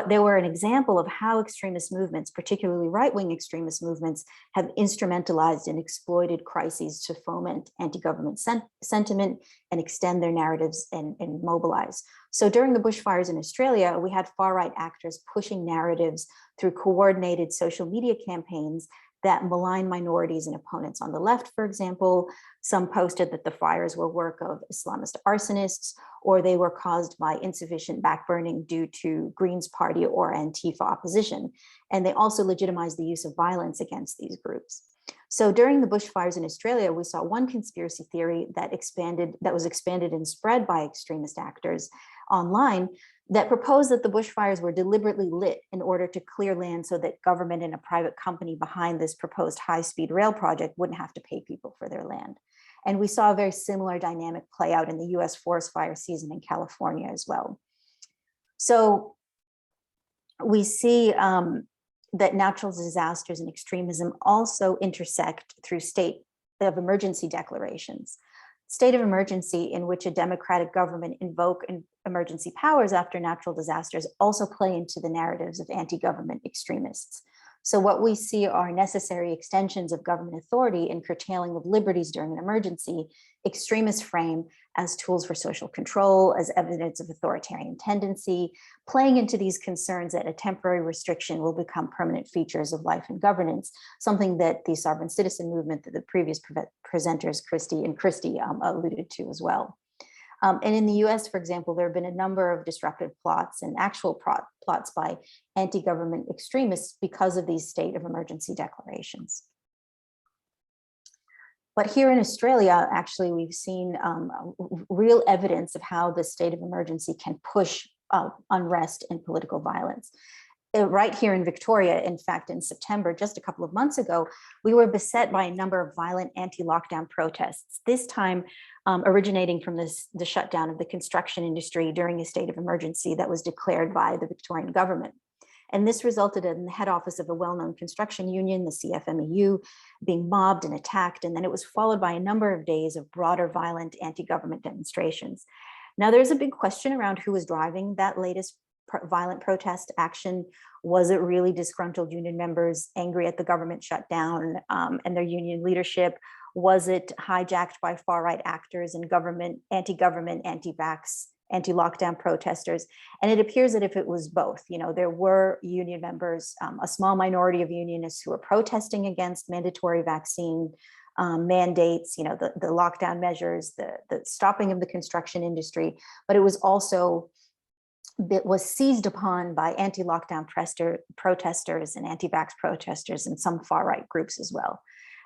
they were an example of how extremist movements, particularly right-wing extremist movements, have instrumentalized and exploited crises to foment anti-government sentiment and extend their narratives and mobilize. So during the bushfires in Australia, we had far-right actors pushing narratives through coordinated social media campaigns that malign minorities and opponents. On the left, for example, some posted that the fires were work of Islamist arsonists, or they were caused by insufficient backburning due to Greens Party or Antifa opposition. And they also legitimized the use of violence against these groups. So during the bushfires in Australia, we saw one conspiracy theory that was expanded and spread by extremist actors online that proposed that the bushfires were deliberately lit in order to clear land so that government and a private company behind this proposed high-speed rail project wouldn't have to pay people for their land. And we saw a very similar dynamic play out in the US forest fire season in California as well. So we see that natural disasters and extremism also intersect through state of emergency declarations. State of emergency in which a democratic government invoke emergency powers after natural disasters also play into the narratives of anti-government extremists. So what we see are necessary extensions of government authority and curtailing of liberties during an emergency. Extremists frame as tools for social control, as evidence of authoritarian tendency, playing into these concerns that a temporary restriction will become permanent features of life and governance, something that the sovereign citizen movement that the previous presenters, Kristy alluded to as well. And in the US, for example, there have been a number of disruptive plots and actual plots by anti-government extremists because of these state of emergency declarations. But here in Australia, actually, we've seen real evidence of how the state of emergency can push unrest and political violence. Right here in Victoria, in fact, in September, just a couple of months ago, we were beset by a number of violent anti-lockdown protests, this time originating from the shutdown of the construction industry during a state of emergency that was declared by the Victorian government. And this resulted in the head office of a well-known construction union, the CFMEU, being mobbed and attacked. And then it was followed by a number of days of broader violent anti-government demonstrations. Now, there's a big question around who was driving that latest violent protest action. Was it really disgruntled union members angry at the government shutdown and their union leadership? Was it hijacked by far-right actors and anti-government, anti-vax, anti-lockdown protesters? And it appears that if it was both, there were union members, a small minority of unionists who were protesting against mandatory vaccine mandates, the lockdown measures, the stopping of the construction industry, but it was also seized upon by anti-lockdown protesters and anti-vax protesters and some far-right groups as well.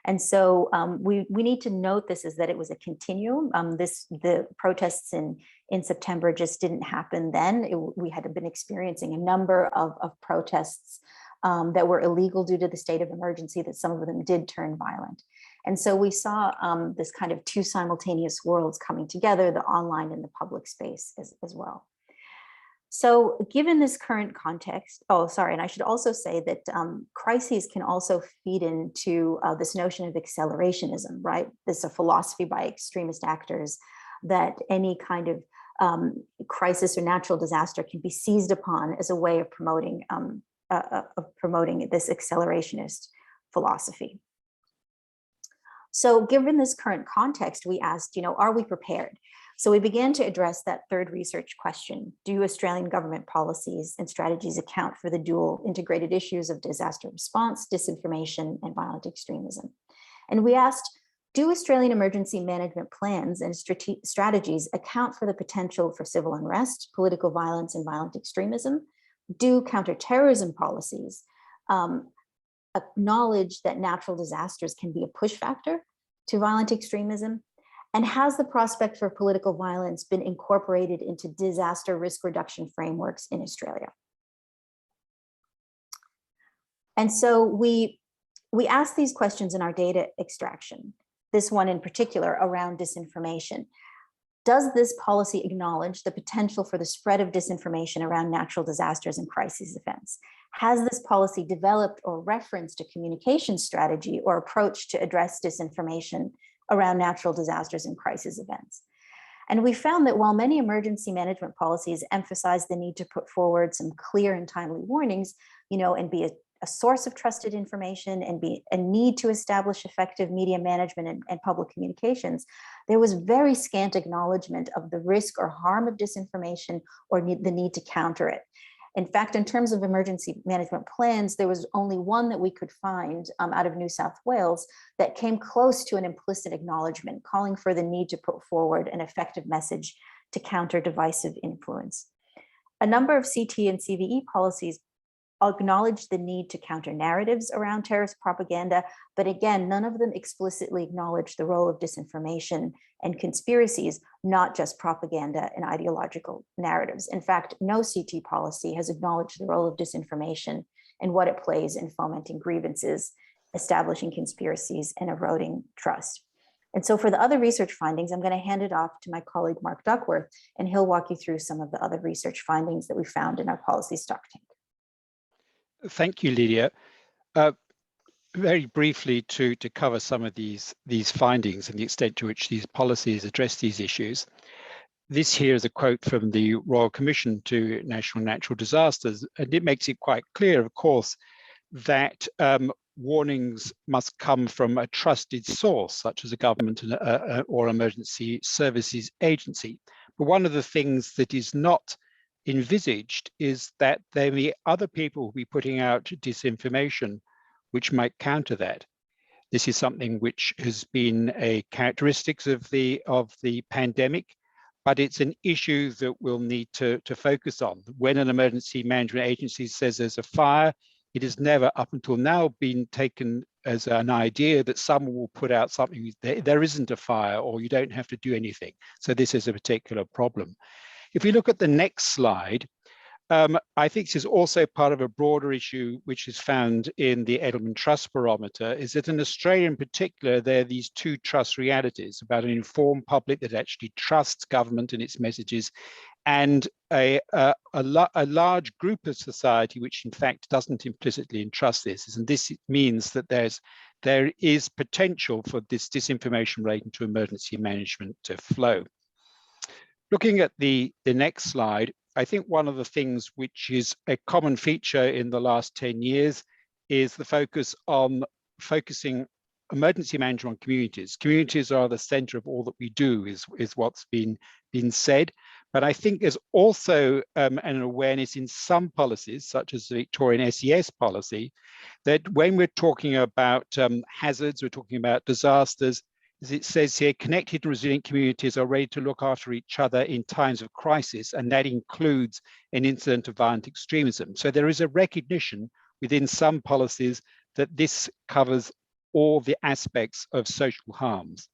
And so we need to note this is that it was a continuum. The protests in September just didn't happen then. We had been experiencing a number of protests that were illegal due to the state of emergency, that some of them did turn violent. And so we saw this kind of two simultaneous worlds coming together, the online and the public space as well. So given this current context, and I should also say that crises can also feed into this notion of accelerationism, right? This is a philosophy by extremist actors that any kind of crisis or natural disaster can be seized upon as a way of promoting this accelerationist philosophy. So given this current context, we asked, are we prepared? So we began to address that third research question. Do Australian government policies and strategies account for the dual integrated issues of disaster response, disinformation, and violent extremism? And we asked, Do Australian emergency management plans and strategies account for the potential for civil unrest, political violence, and violent extremism? Do counterterrorism policies acknowledge that natural disasters can be a push factor to violent extremism? And has the prospect for political violence been incorporated into disaster risk reduction frameworks in Australia? And so we asked these questions in our data extraction, this one in particular around disinformation. Does this policy acknowledge the potential for the spread of disinformation around natural disasters and crisis events? Has this policy developed or referenced a communication strategy or approach to address disinformation around natural disasters and crisis events? And we found that while many emergency management policies emphasize the need to put forward some clear and timely warnings, and be a source of trusted information and be a need to establish effective media management and public communications, there was very scant acknowledgement of the risk or harm of disinformation or the need to counter it. In fact, in terms of emergency management plans, there was only one that we could find out of New South Wales that came close to an implicit acknowledgement, calling for the need to put forward an effective message to counter divisive influence. A number of CT and CVE policies acknowledge the need to counter narratives around terrorist propaganda, but again, none of them explicitly acknowledge the role of disinformation and conspiracies, not just propaganda and ideological narratives. In fact, no CT policy has acknowledged the role of disinformation and what it plays in fomenting grievances, establishing conspiracies, and eroding trust. And so for the other research findings, I'm going to hand it off to my colleague, Mark Duckworth, and he'll walk you through some of the other research findings that we found in our policy stock tank. Thank you, Lydia. Very briefly to cover some of these findings and the extent to which these policies address these issues. This here is a quote from the Royal Commission to National Natural Disasters, and it makes it quite clear, of course, that warnings must come from a trusted source, such as a government or emergency services agency. But one of the things that is not envisaged is that there may be other people who will be putting out disinformation which might counter that. This is something which has been a characteristic of the pandemic, but it's an issue that we'll need to focus on. When an emergency management agency says there's a fire, it has never up until now been taken as an idea that someone will put out something, there isn't a fire or you don't have to do anything. So this is a particular problem. If we look at the next slide, I think this is also part of a broader issue which is found in the Edelman Trust Barometer, is that in Australia in particular, there are these two trust realities about an informed public that actually trusts government and its messages, and a large group of society which in fact doesn't implicitly entrust this. And this means that there is potential for this disinformation relating to emergency management to flow. Looking at the next slide, I think one of the things which is a common feature in the last 10 years is the focus on focusing emergency management on communities. Communities are the center of all that we do, is what's been said. But I think there's also an awareness in some policies, such as the Victorian SES policy, that when we're talking about hazards, we're talking about disasters, as it says here, connected and resilient communities are ready to look after each other in times of crisis, and that includes an incident of violent extremism. So there is a recognition within some policies that this covers all the aspects of social harms.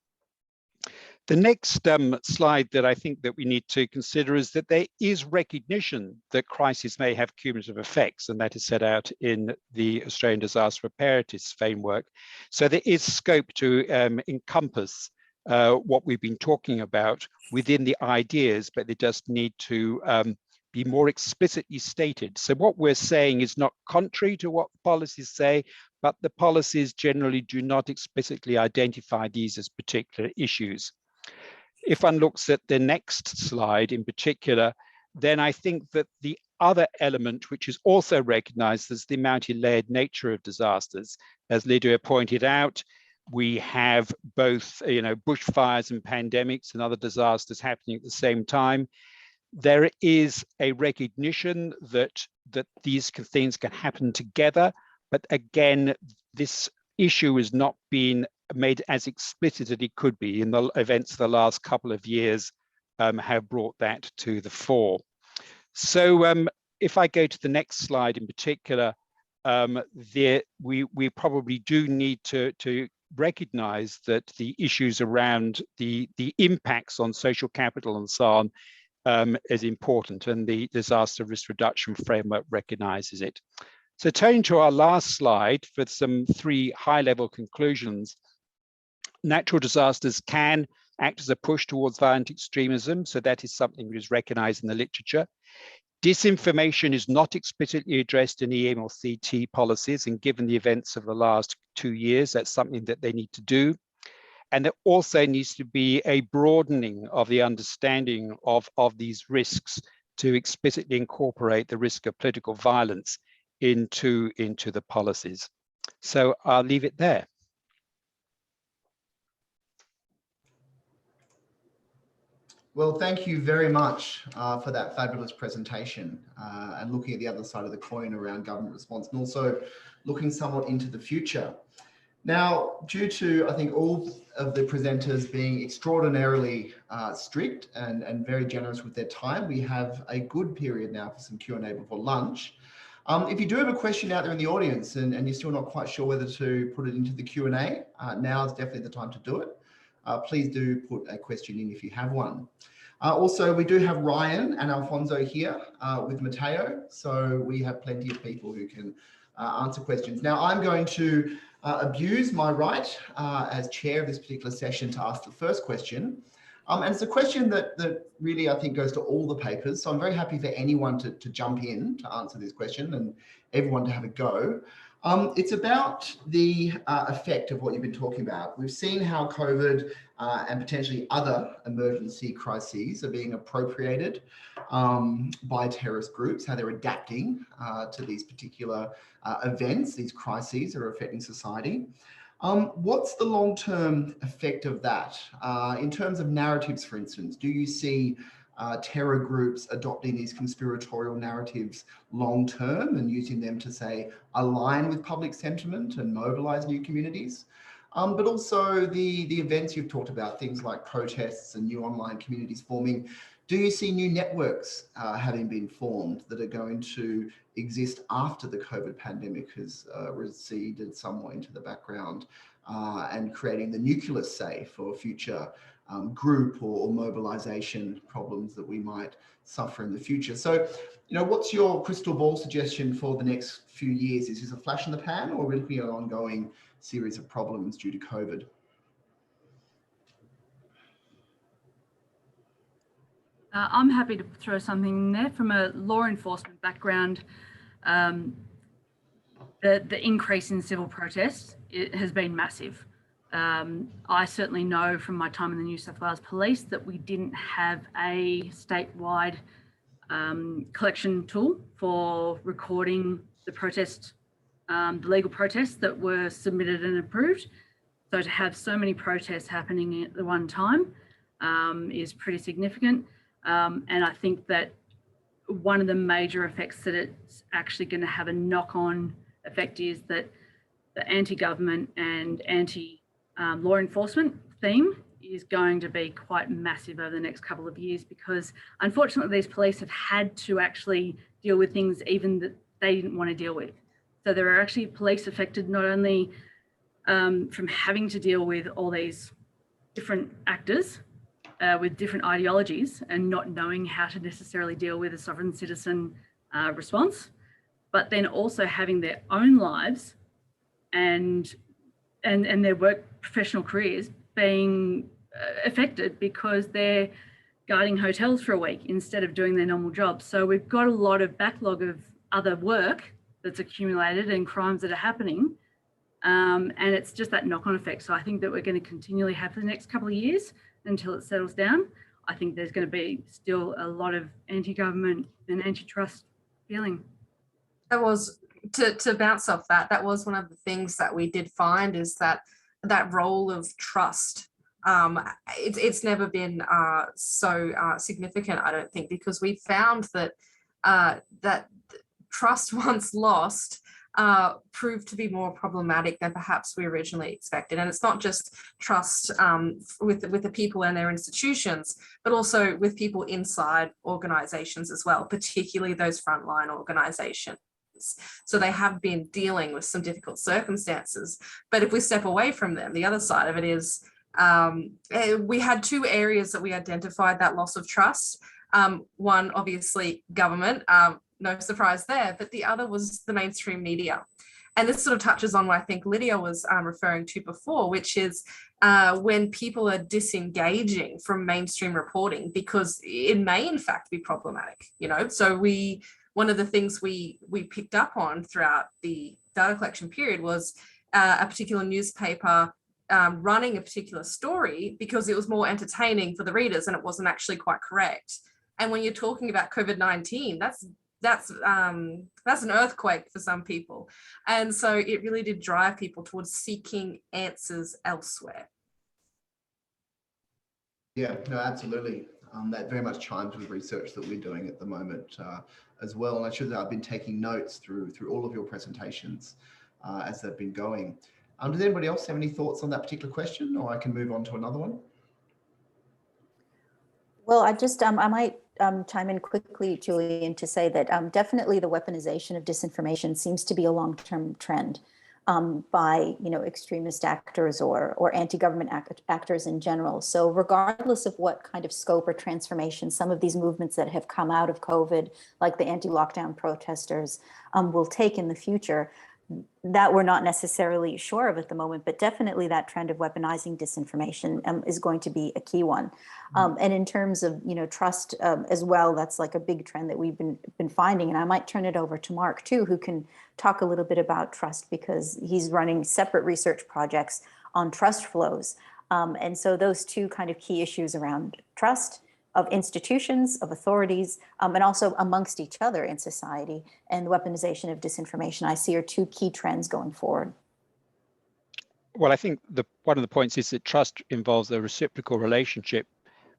The next slide that I think that we need to consider is that there is recognition that crisis may have cumulative effects, and that is set out in the Australian Disaster Preparedness Framework. So there is scope to encompass what we've been talking about within the ideas, but they just need to be more explicitly stated. So what we're saying is not contrary to what policies say, but the policies generally do not explicitly identify these as particular issues. If one looks at the next slide in particular, then I think that the other element, which is also recognized, is the multi-layered nature of disasters. As Lydia pointed out, we have both, bushfires and pandemics and other disasters happening at the same time. There is a recognition that these things can happen together, but again, this issue has not been made as explicit as it could be, in the events of the last couple of years have brought that to the fore. So if I go to the next slide in particular, we probably do need to recognize that the issues around the impacts on social capital and so on is important, and the disaster risk reduction framework recognizes it. So turning to our last slide for some 3 high-level conclusions. Natural disasters can act as a push towards violent extremism, so that is something that is recognized in the literature. Disinformation is not explicitly addressed in EM or CT policies, and given the events of the last 2 years, that's something that they need to do. And there also needs to be a broadening of the understanding of these risks to explicitly incorporate the risk of political violence into the policies. So I'll leave it there. Well, thank you very much for that fabulous presentation and looking at the other side of the coin around government response, and also looking somewhat into the future. Now, due to, I think, all of the presenters being extraordinarily strict and very generous with their time, we have a good period now for some Q&A before lunch. If you do have a question out there in the audience and you're still not quite sure whether to put it into the Q&A, now is definitely the time to do it. Please do put a question in if you have one. Also, we do have Ryan and Alfonso here with Matteo, so we have plenty of people who can answer questions. Now, I'm going to abuse my right as chair of this particular session to ask the first question. And it's a question that really, I think, goes to all the papers. So I'm very happy for anyone to jump in to answer this question and everyone to have a go. It's about the effect of what you've been talking about. We've seen how COVID and potentially other emergency crises are being appropriated by terrorist groups, how they're adapting to these particular events, these crises that are affecting society. What's the long-term effect of that? In terms of narratives, for instance, do you see terror groups adopting these conspiratorial narratives long-term and using them to, say, align with public sentiment and mobilize new communities? But also the events you've talked about, things like protests and new online communities forming. Do you see new networks having been formed that are going to exist after the COVID pandemic has receded somewhat into the background and creating the nucleus, say, for future group or mobilization problems that we might suffer in the future? So, you know, what's your crystal ball suggestion for the next few years? Is this a flash in the pan, or are we looking at an ongoing series of problems due to COVID? I'm happy to throw something in there. From a law enforcement background, the increase in civil protests, it has been massive. I certainly know from my time in the New South Wales Police that we didn't have a statewide collection tool for recording the protest, the legal protests that were submitted and approved. So to have so many protests happening at the one time is pretty significant. And I think that one of the major effects that it's actually going to have a knock-on effect is that the anti-government and anti-law enforcement theme is going to be quite massive over the next couple of years, because unfortunately these police have had to actually deal with things even that they didn't want to deal with. So there are actually police affected not only from having to deal with all these different actors with different ideologies and not knowing how to necessarily deal with a sovereign citizen response, but then also having their own lives and their work professional careers being affected because they're guarding hotels for a week instead of doing their normal jobs. So we've got a lot of backlog of other work that's accumulated and crimes that are happening. And it's just that knock-on effect. So I think that we're going to continually have for the next couple of years until it settles down. I think there's going to be still a lot of anti-government and antitrust feeling. That was, to bounce off that, that was one of the things that we did find, is that role of trust. It's never been so significant, I don't think, because we found that that trust once lost proved to be more problematic than perhaps we originally expected. And it's not just trust with the people and their institutions, but also with people inside organizations as well, particularly those frontline organizations. So they have been dealing with some difficult circumstances. But if we step away from them, the other side of it is we had two areas that we identified that loss of trust. One, obviously, government. No surprise there, but the other was the mainstream media. And this sort of touches on what I think Lydia was referring to before, which is when people are disengaging from mainstream reporting, because it may in fact be problematic, you know. So one of the things we picked up on throughout the data collection period was a particular newspaper running a particular story because it was more entertaining for the readers and it wasn't actually quite correct. And when you're talking about COVID-19, that's an earthquake for some people. And so it really did drive people towards seeking answers elsewhere. Yeah, no, absolutely. That very much chimes with research that we're doing at the moment as well. And I should say I've been taking notes through all of your presentations as they've been going. Does anybody else have any thoughts on that particular question, or I can move on to another one? Well, I might chime in quickly, Julian, to say that definitely the weaponization of disinformation seems to be a long-term trend by extremist actors or anti-government actors in general. So regardless of what kind of scope or transformation some of these movements that have come out of COVID, like the anti-lockdown protesters, will take in the future, that we're not necessarily sure of at the moment, but definitely that trend of weaponizing disinformation is going to be a key one. And in terms of trust as well, that's like a big trend that we've been finding. And I might turn it over to Mark too, who can talk a little bit about trust, because he's running separate research projects on trust flows. And so those two kind of key issues around trust of institutions, of authorities, and also amongst each other in society, and the weaponization of disinformation, I see are two key trends going forward. Well, I think one of the points is that trust involves a reciprocal relationship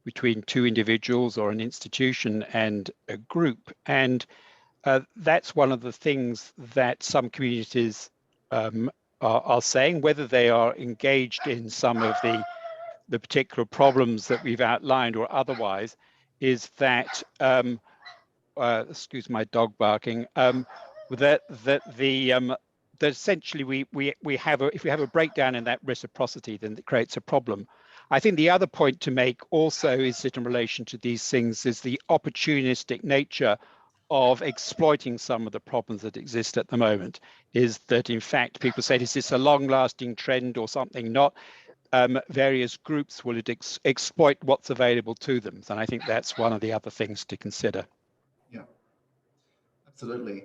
between two individuals or an institution and a group. And that's one of the things that some communities are saying, whether they are engaged in some of the particular problems that we've outlined or otherwise, is that excuse my dog barking, that essentially we have if we have a breakdown in that reciprocity, then it creates a problem. I think the other point to make also is that in relation to these things is the opportunistic nature of exploiting some of the problems that exist at the moment. Is that in fact people say, is this a long-lasting trend or something not? Various groups will exploit what's available to them. And I think that's one of the other things to consider. Yeah, absolutely.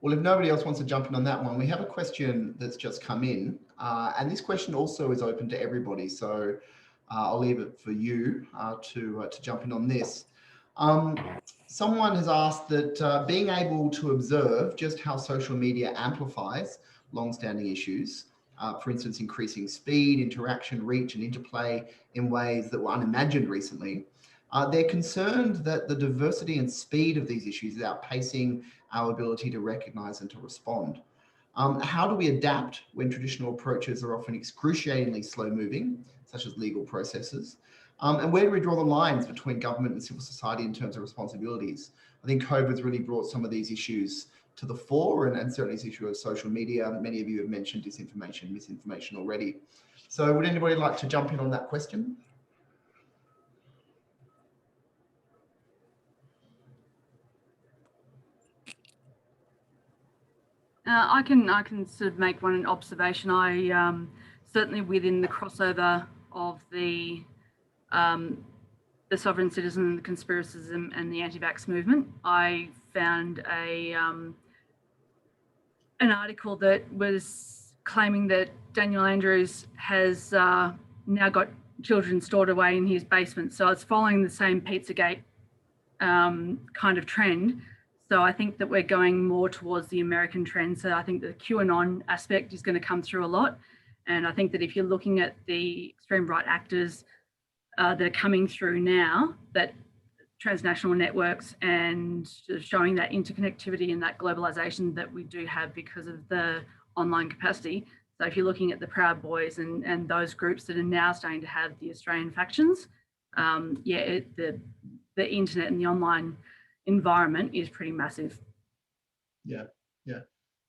Well, if nobody else wants to jump in on that one, we have a question that's just come in. And this question also is open to everybody. So I'll leave it for you to jump in on this. Someone has asked that being able to observe just how social media amplifies long-standing issues, for instance, increasing speed, interaction, reach, and interplay in ways that were unimagined recently. They're concerned that the diversity and speed of these issues is outpacing our ability to recognize and to respond. How do we adapt when traditional approaches are often excruciatingly slow-moving, such as legal processes? And where do we draw the lines between government and civil society in terms of responsibilities? I think COVID's really brought some of these issues to the fore, and certainly this issue of social media. Many of you have mentioned disinformation, misinformation already. So would anybody like to jump in on that question? I can sort of make one observation. I certainly within the crossover of the sovereign citizen and the conspiracism and the anti-vax movement, I found an article that was claiming that Daniel Andrews has now got children stored away in his basement. So it's following the same Pizzagate kind of trend. So I think that we're going more towards the American trend. So I think the QAnon aspect is going to come through a lot. And I think that if you're looking at the extreme right actors that are coming through now, that transnational networks and sort of showing that interconnectivity and that globalization that we do have because of the online capacity. So if you're looking at the Proud Boys and those groups that are now starting to have the Australian factions, the internet and the online environment is pretty massive. Yeah.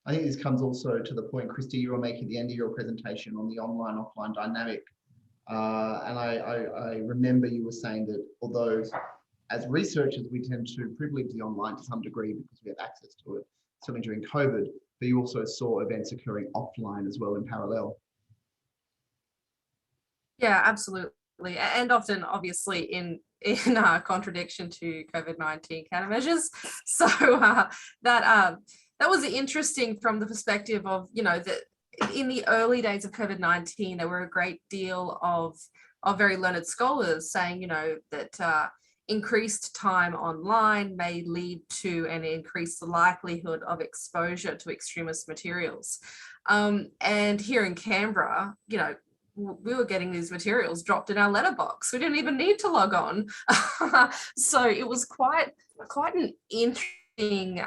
I think this comes also to the point, Kristy, you were making at the end of your presentation on the online-offline dynamic. And I remember you were saying that although as researchers, we tend to privilege the online to some degree because we have access to it, certainly during COVID, but you also saw events occurring offline as well in parallel. Yeah, absolutely. And often, obviously, in contradiction to COVID-19 countermeasures. So that was interesting from the perspective of, that in the early days of COVID-19, there were a great deal of very learned scholars saying, that increased time online may lead to an increased likelihood of exposure to extremist materials. And here in Canberra, we were getting these materials dropped in our letterbox. We didn't even need to log on. So it was quite an interesting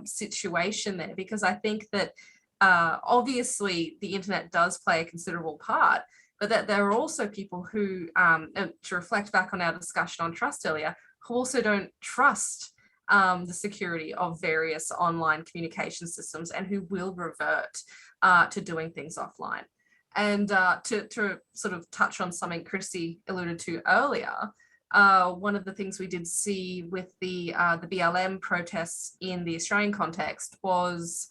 situation there, because I think that obviously the internet does play a considerable part, but that there are also people who, to reflect back on our discussion on trust earlier, who also don't trust the security of various online communication systems and who will revert to doing things offline. And to sort of touch on something Kristy alluded to earlier, one of the things we did see with the BLM protests in the Australian context was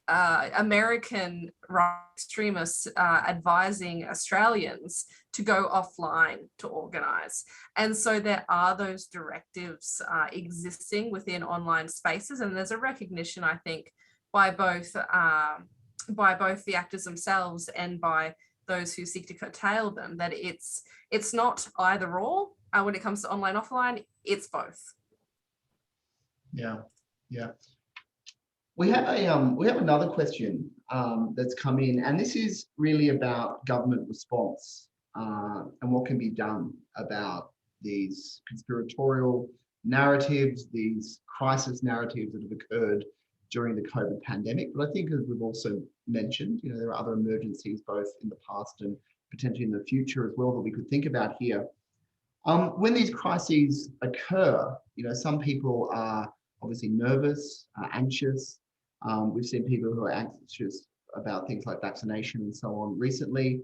American right extremists advising Australians to go offline to organise. And so there are those directives existing within online spaces, and there's a recognition, I think, by both the actors themselves and by those who seek to curtail them, that it's not either or when it comes to online offline, it's both. Yeah. We have another question that's come in, and this is really about government response and what can be done about these conspiratorial narratives, these crisis narratives that have occurred during the COVID pandemic. But I think, as we've also mentioned, there are other emergencies both in the past and potentially in the future as well that we could think about here. When these crises occur, some people are obviously nervous, anxious. We've seen people who are anxious about things like vaccination and so on recently.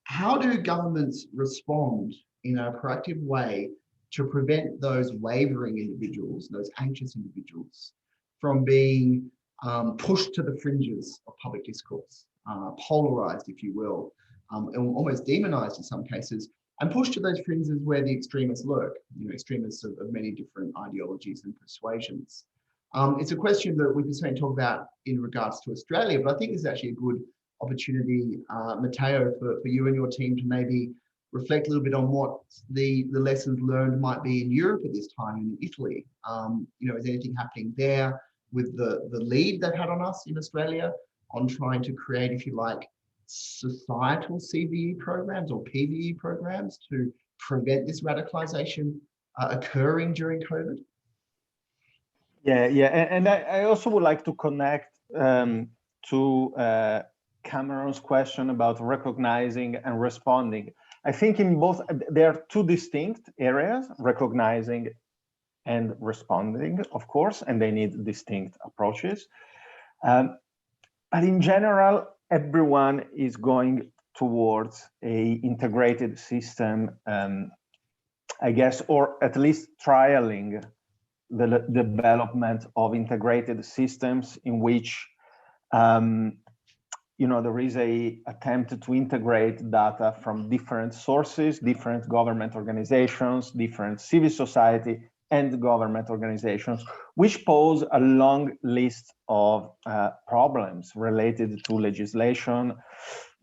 How do governments respond in a proactive way to prevent those wavering individuals, those anxious individuals, from being pushed to the fringes of public discourse, polarized, if you will, and almost demonized in some cases, and pushed to those fringes where the extremists lurk, extremists of many different ideologies and persuasions? It's a question that we can certainly talk about in regards to Australia, but I think it's actually a good opportunity, Matteo, for you and your team to maybe reflect a little bit on what the lessons learned might be in Europe at this time, in Italy. Is anything happening there with the lead they've had on us in Australia on trying to create, if you like, societal CVE programs or PVE programs to prevent this radicalization occurring during COVID? Yeah, and I also would like to connect to Cameron's question about recognizing and responding. I think in both, there are two distinct areas, recognizing and responding, of course, and they need distinct approaches. But in general, everyone is going towards a integrated system, I guess, or at least trialing the development of integrated systems in which there is a attempt to integrate data from different sources, different government organizations, different civil society and government organizations, which pose a long list of problems related to legislation,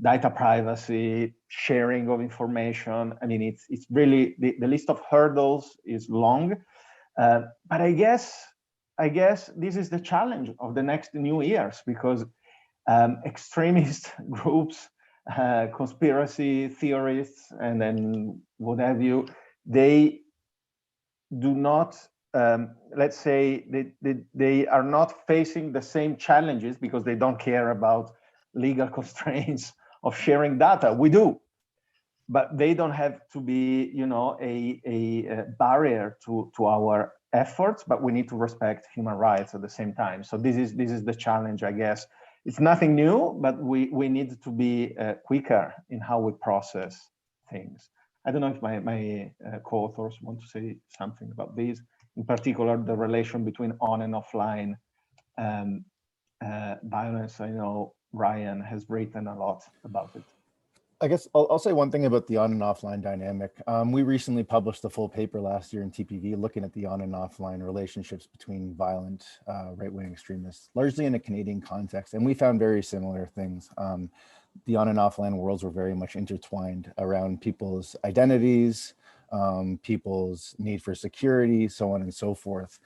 data privacy, sharing of information. I mean, it's really, the list of hurdles is long. But I guess this is the challenge of the next new years, because extremist groups, conspiracy theorists, and then what have you, they do not, let's say, they are not facing the same challenges because they don't care about legal constraints of sharing data. We do, but they don't have to be, you know, a barrier to our efforts, but we need to respect human rights at the same time. So this is the challenge, I guess. It's nothing new, but we need to be quicker in how we process things. I don't know if my co-authors want to say something about this, in particular, the relation between on and offline violence. I know Ryan has written a lot about it. I guess I'll say one thing about the on and offline dynamic. We recently published a full paper last year in TPV looking at the on and offline relationships between violent right-wing extremists, largely in a Canadian context. And we found very similar things. The on and offline worlds were very much intertwined around people's identities, people's need for security, so on and so forth.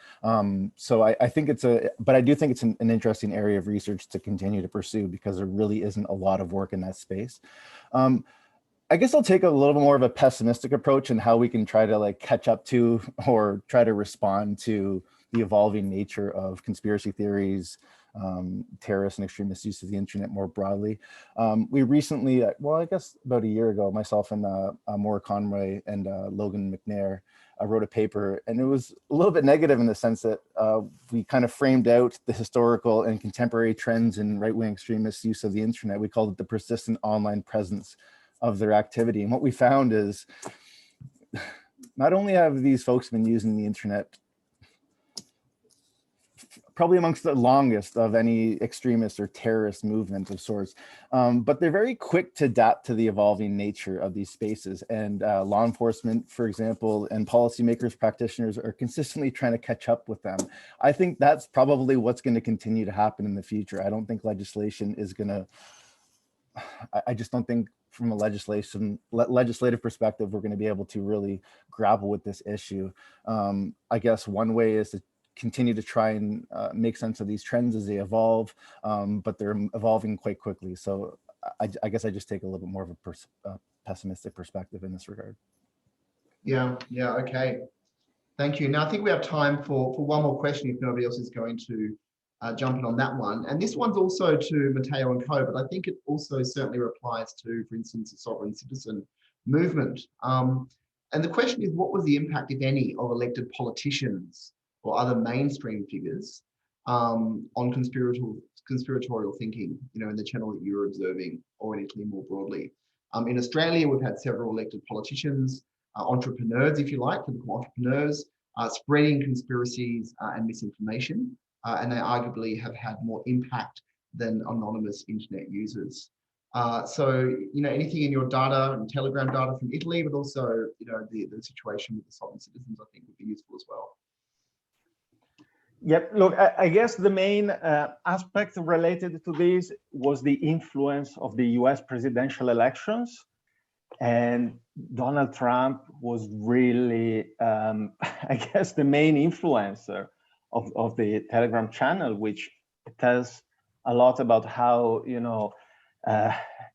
So I think but I do think it's an interesting area of research to continue to pursue because there really isn't a lot of work in that space. I guess I'll take a little bit more of a pessimistic approach in how we can try to like catch up to or try to respond to the evolving nature of conspiracy theories, terrorist and extremist use of the internet more broadly. We recently, well, I guess about a year ago, myself and Maura Conroy and Logan McNair wrote a paper, and it was a little bit negative in the sense that we kind of framed out the historical and contemporary trends in right-wing extremist use of the internet. We called it the persistent online presence of their activity. And what we found is not only have these folks been using the internet probably amongst the longest of any extremist or terrorist movement of sorts, but they're very quick to adapt to the evolving nature of these spaces. And law enforcement, for example, and policymakers, practitioners are consistently trying to catch up with them. I think that's probably what's going to continue to happen in the future. I don't think legislation is going to, I just don't think from a legislative perspective, we're going to be able to really grapple with this issue. I guess one way is to continue to try and make sense of these trends as they evolve, but they're evolving quite quickly. So I guess I just take a little bit more of a pessimistic perspective in this regard. Yeah, okay. Thank you. Now I think we have time for one more question if nobody else is going to jump in on that one. And this one's also to Matteo and co, but I think it also certainly applies to, for instance, the sovereign citizen movement. And the question is, what was the impact, if any, of elected politicians or other mainstream figures on conspiratorial thinking, you know, in the channel that you're observing, or in Italy more broadly? In Australia, we've had several elected politicians, entrepreneurs, if you like, political entrepreneurs, spreading conspiracies and misinformation, and they arguably have had more impact than anonymous internet users. So, you know, anything in your data and Telegram data from Italy, but also, you know, the situation with the sovereign citizens, I think would be useful as well. Yep. Look, I guess the main aspect related to this was the influence of the US presidential elections. And Donald Trump was really, I guess, the main influencer of the Telegram channel, which tells a lot about how, you know,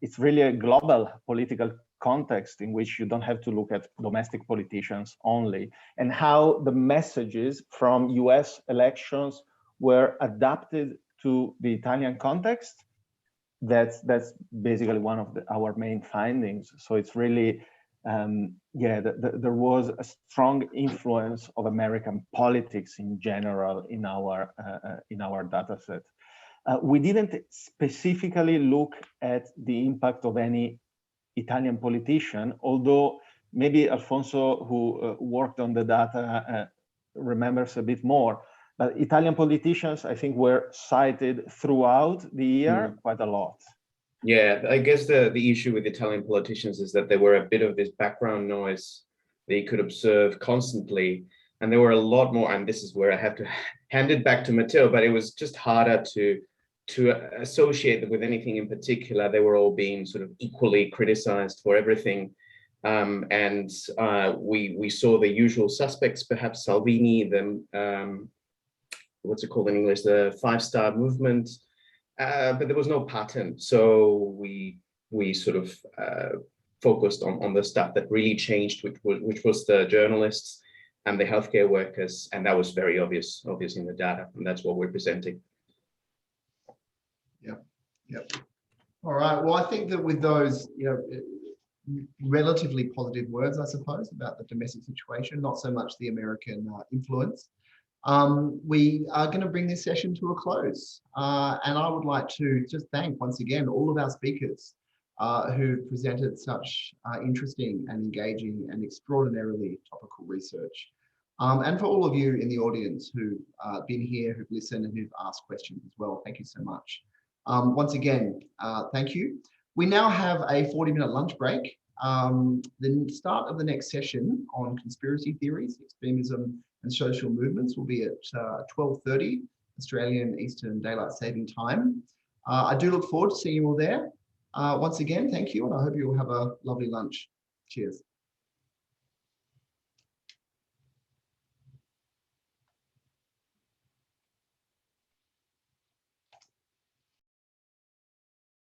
it's really a global political context in which you don't have to look at domestic politicians only, and how the messages from US elections were adapted to the Italian context. That's basically one of our main findings. So it's really, there was a strong influence of American politics in general in our data set. We didn't specifically look at the impact of any Italian politician, although maybe Alfonso, who worked on the data, remembers a bit more. But Italian politicians, I think, were cited throughout the year quite a lot. Yeah, I guess the issue with Italian politicians is that they were a bit of this background noise that you could observe constantly. And there were a lot more, and this is where I have to hand it back to Matteo, but it was just harder to associate them with anything in particular. They were all being sort of equally criticized for everything. And we saw the usual suspects, perhaps Salvini, what's it called in English, the five-star movement, but there was no pattern. So we sort of focused on the stuff that really changed, which was the journalists. and the healthcare workers, and that was very obvious in the data, and that's what we're presenting. Yep. All right. Well, I think that with those, relatively positive words, I suppose, about the domestic situation, not so much the American influence, we are going to bring this session to a close. And I would like to just thank once again all of our speakers who presented such interesting and engaging and extraordinarily topical research. And for all of you in the audience who've been here, who've listened and who've asked questions as well, thank you so much. Once again, thank you. We now have a 40-minute lunch break. The start of the next session on conspiracy theories, extremism and social movements will be at 12:30 Australian Eastern Daylight Saving Time. I do look forward to seeing you all there. Once again, thank you, and I hope you all have a lovely lunch. Cheers.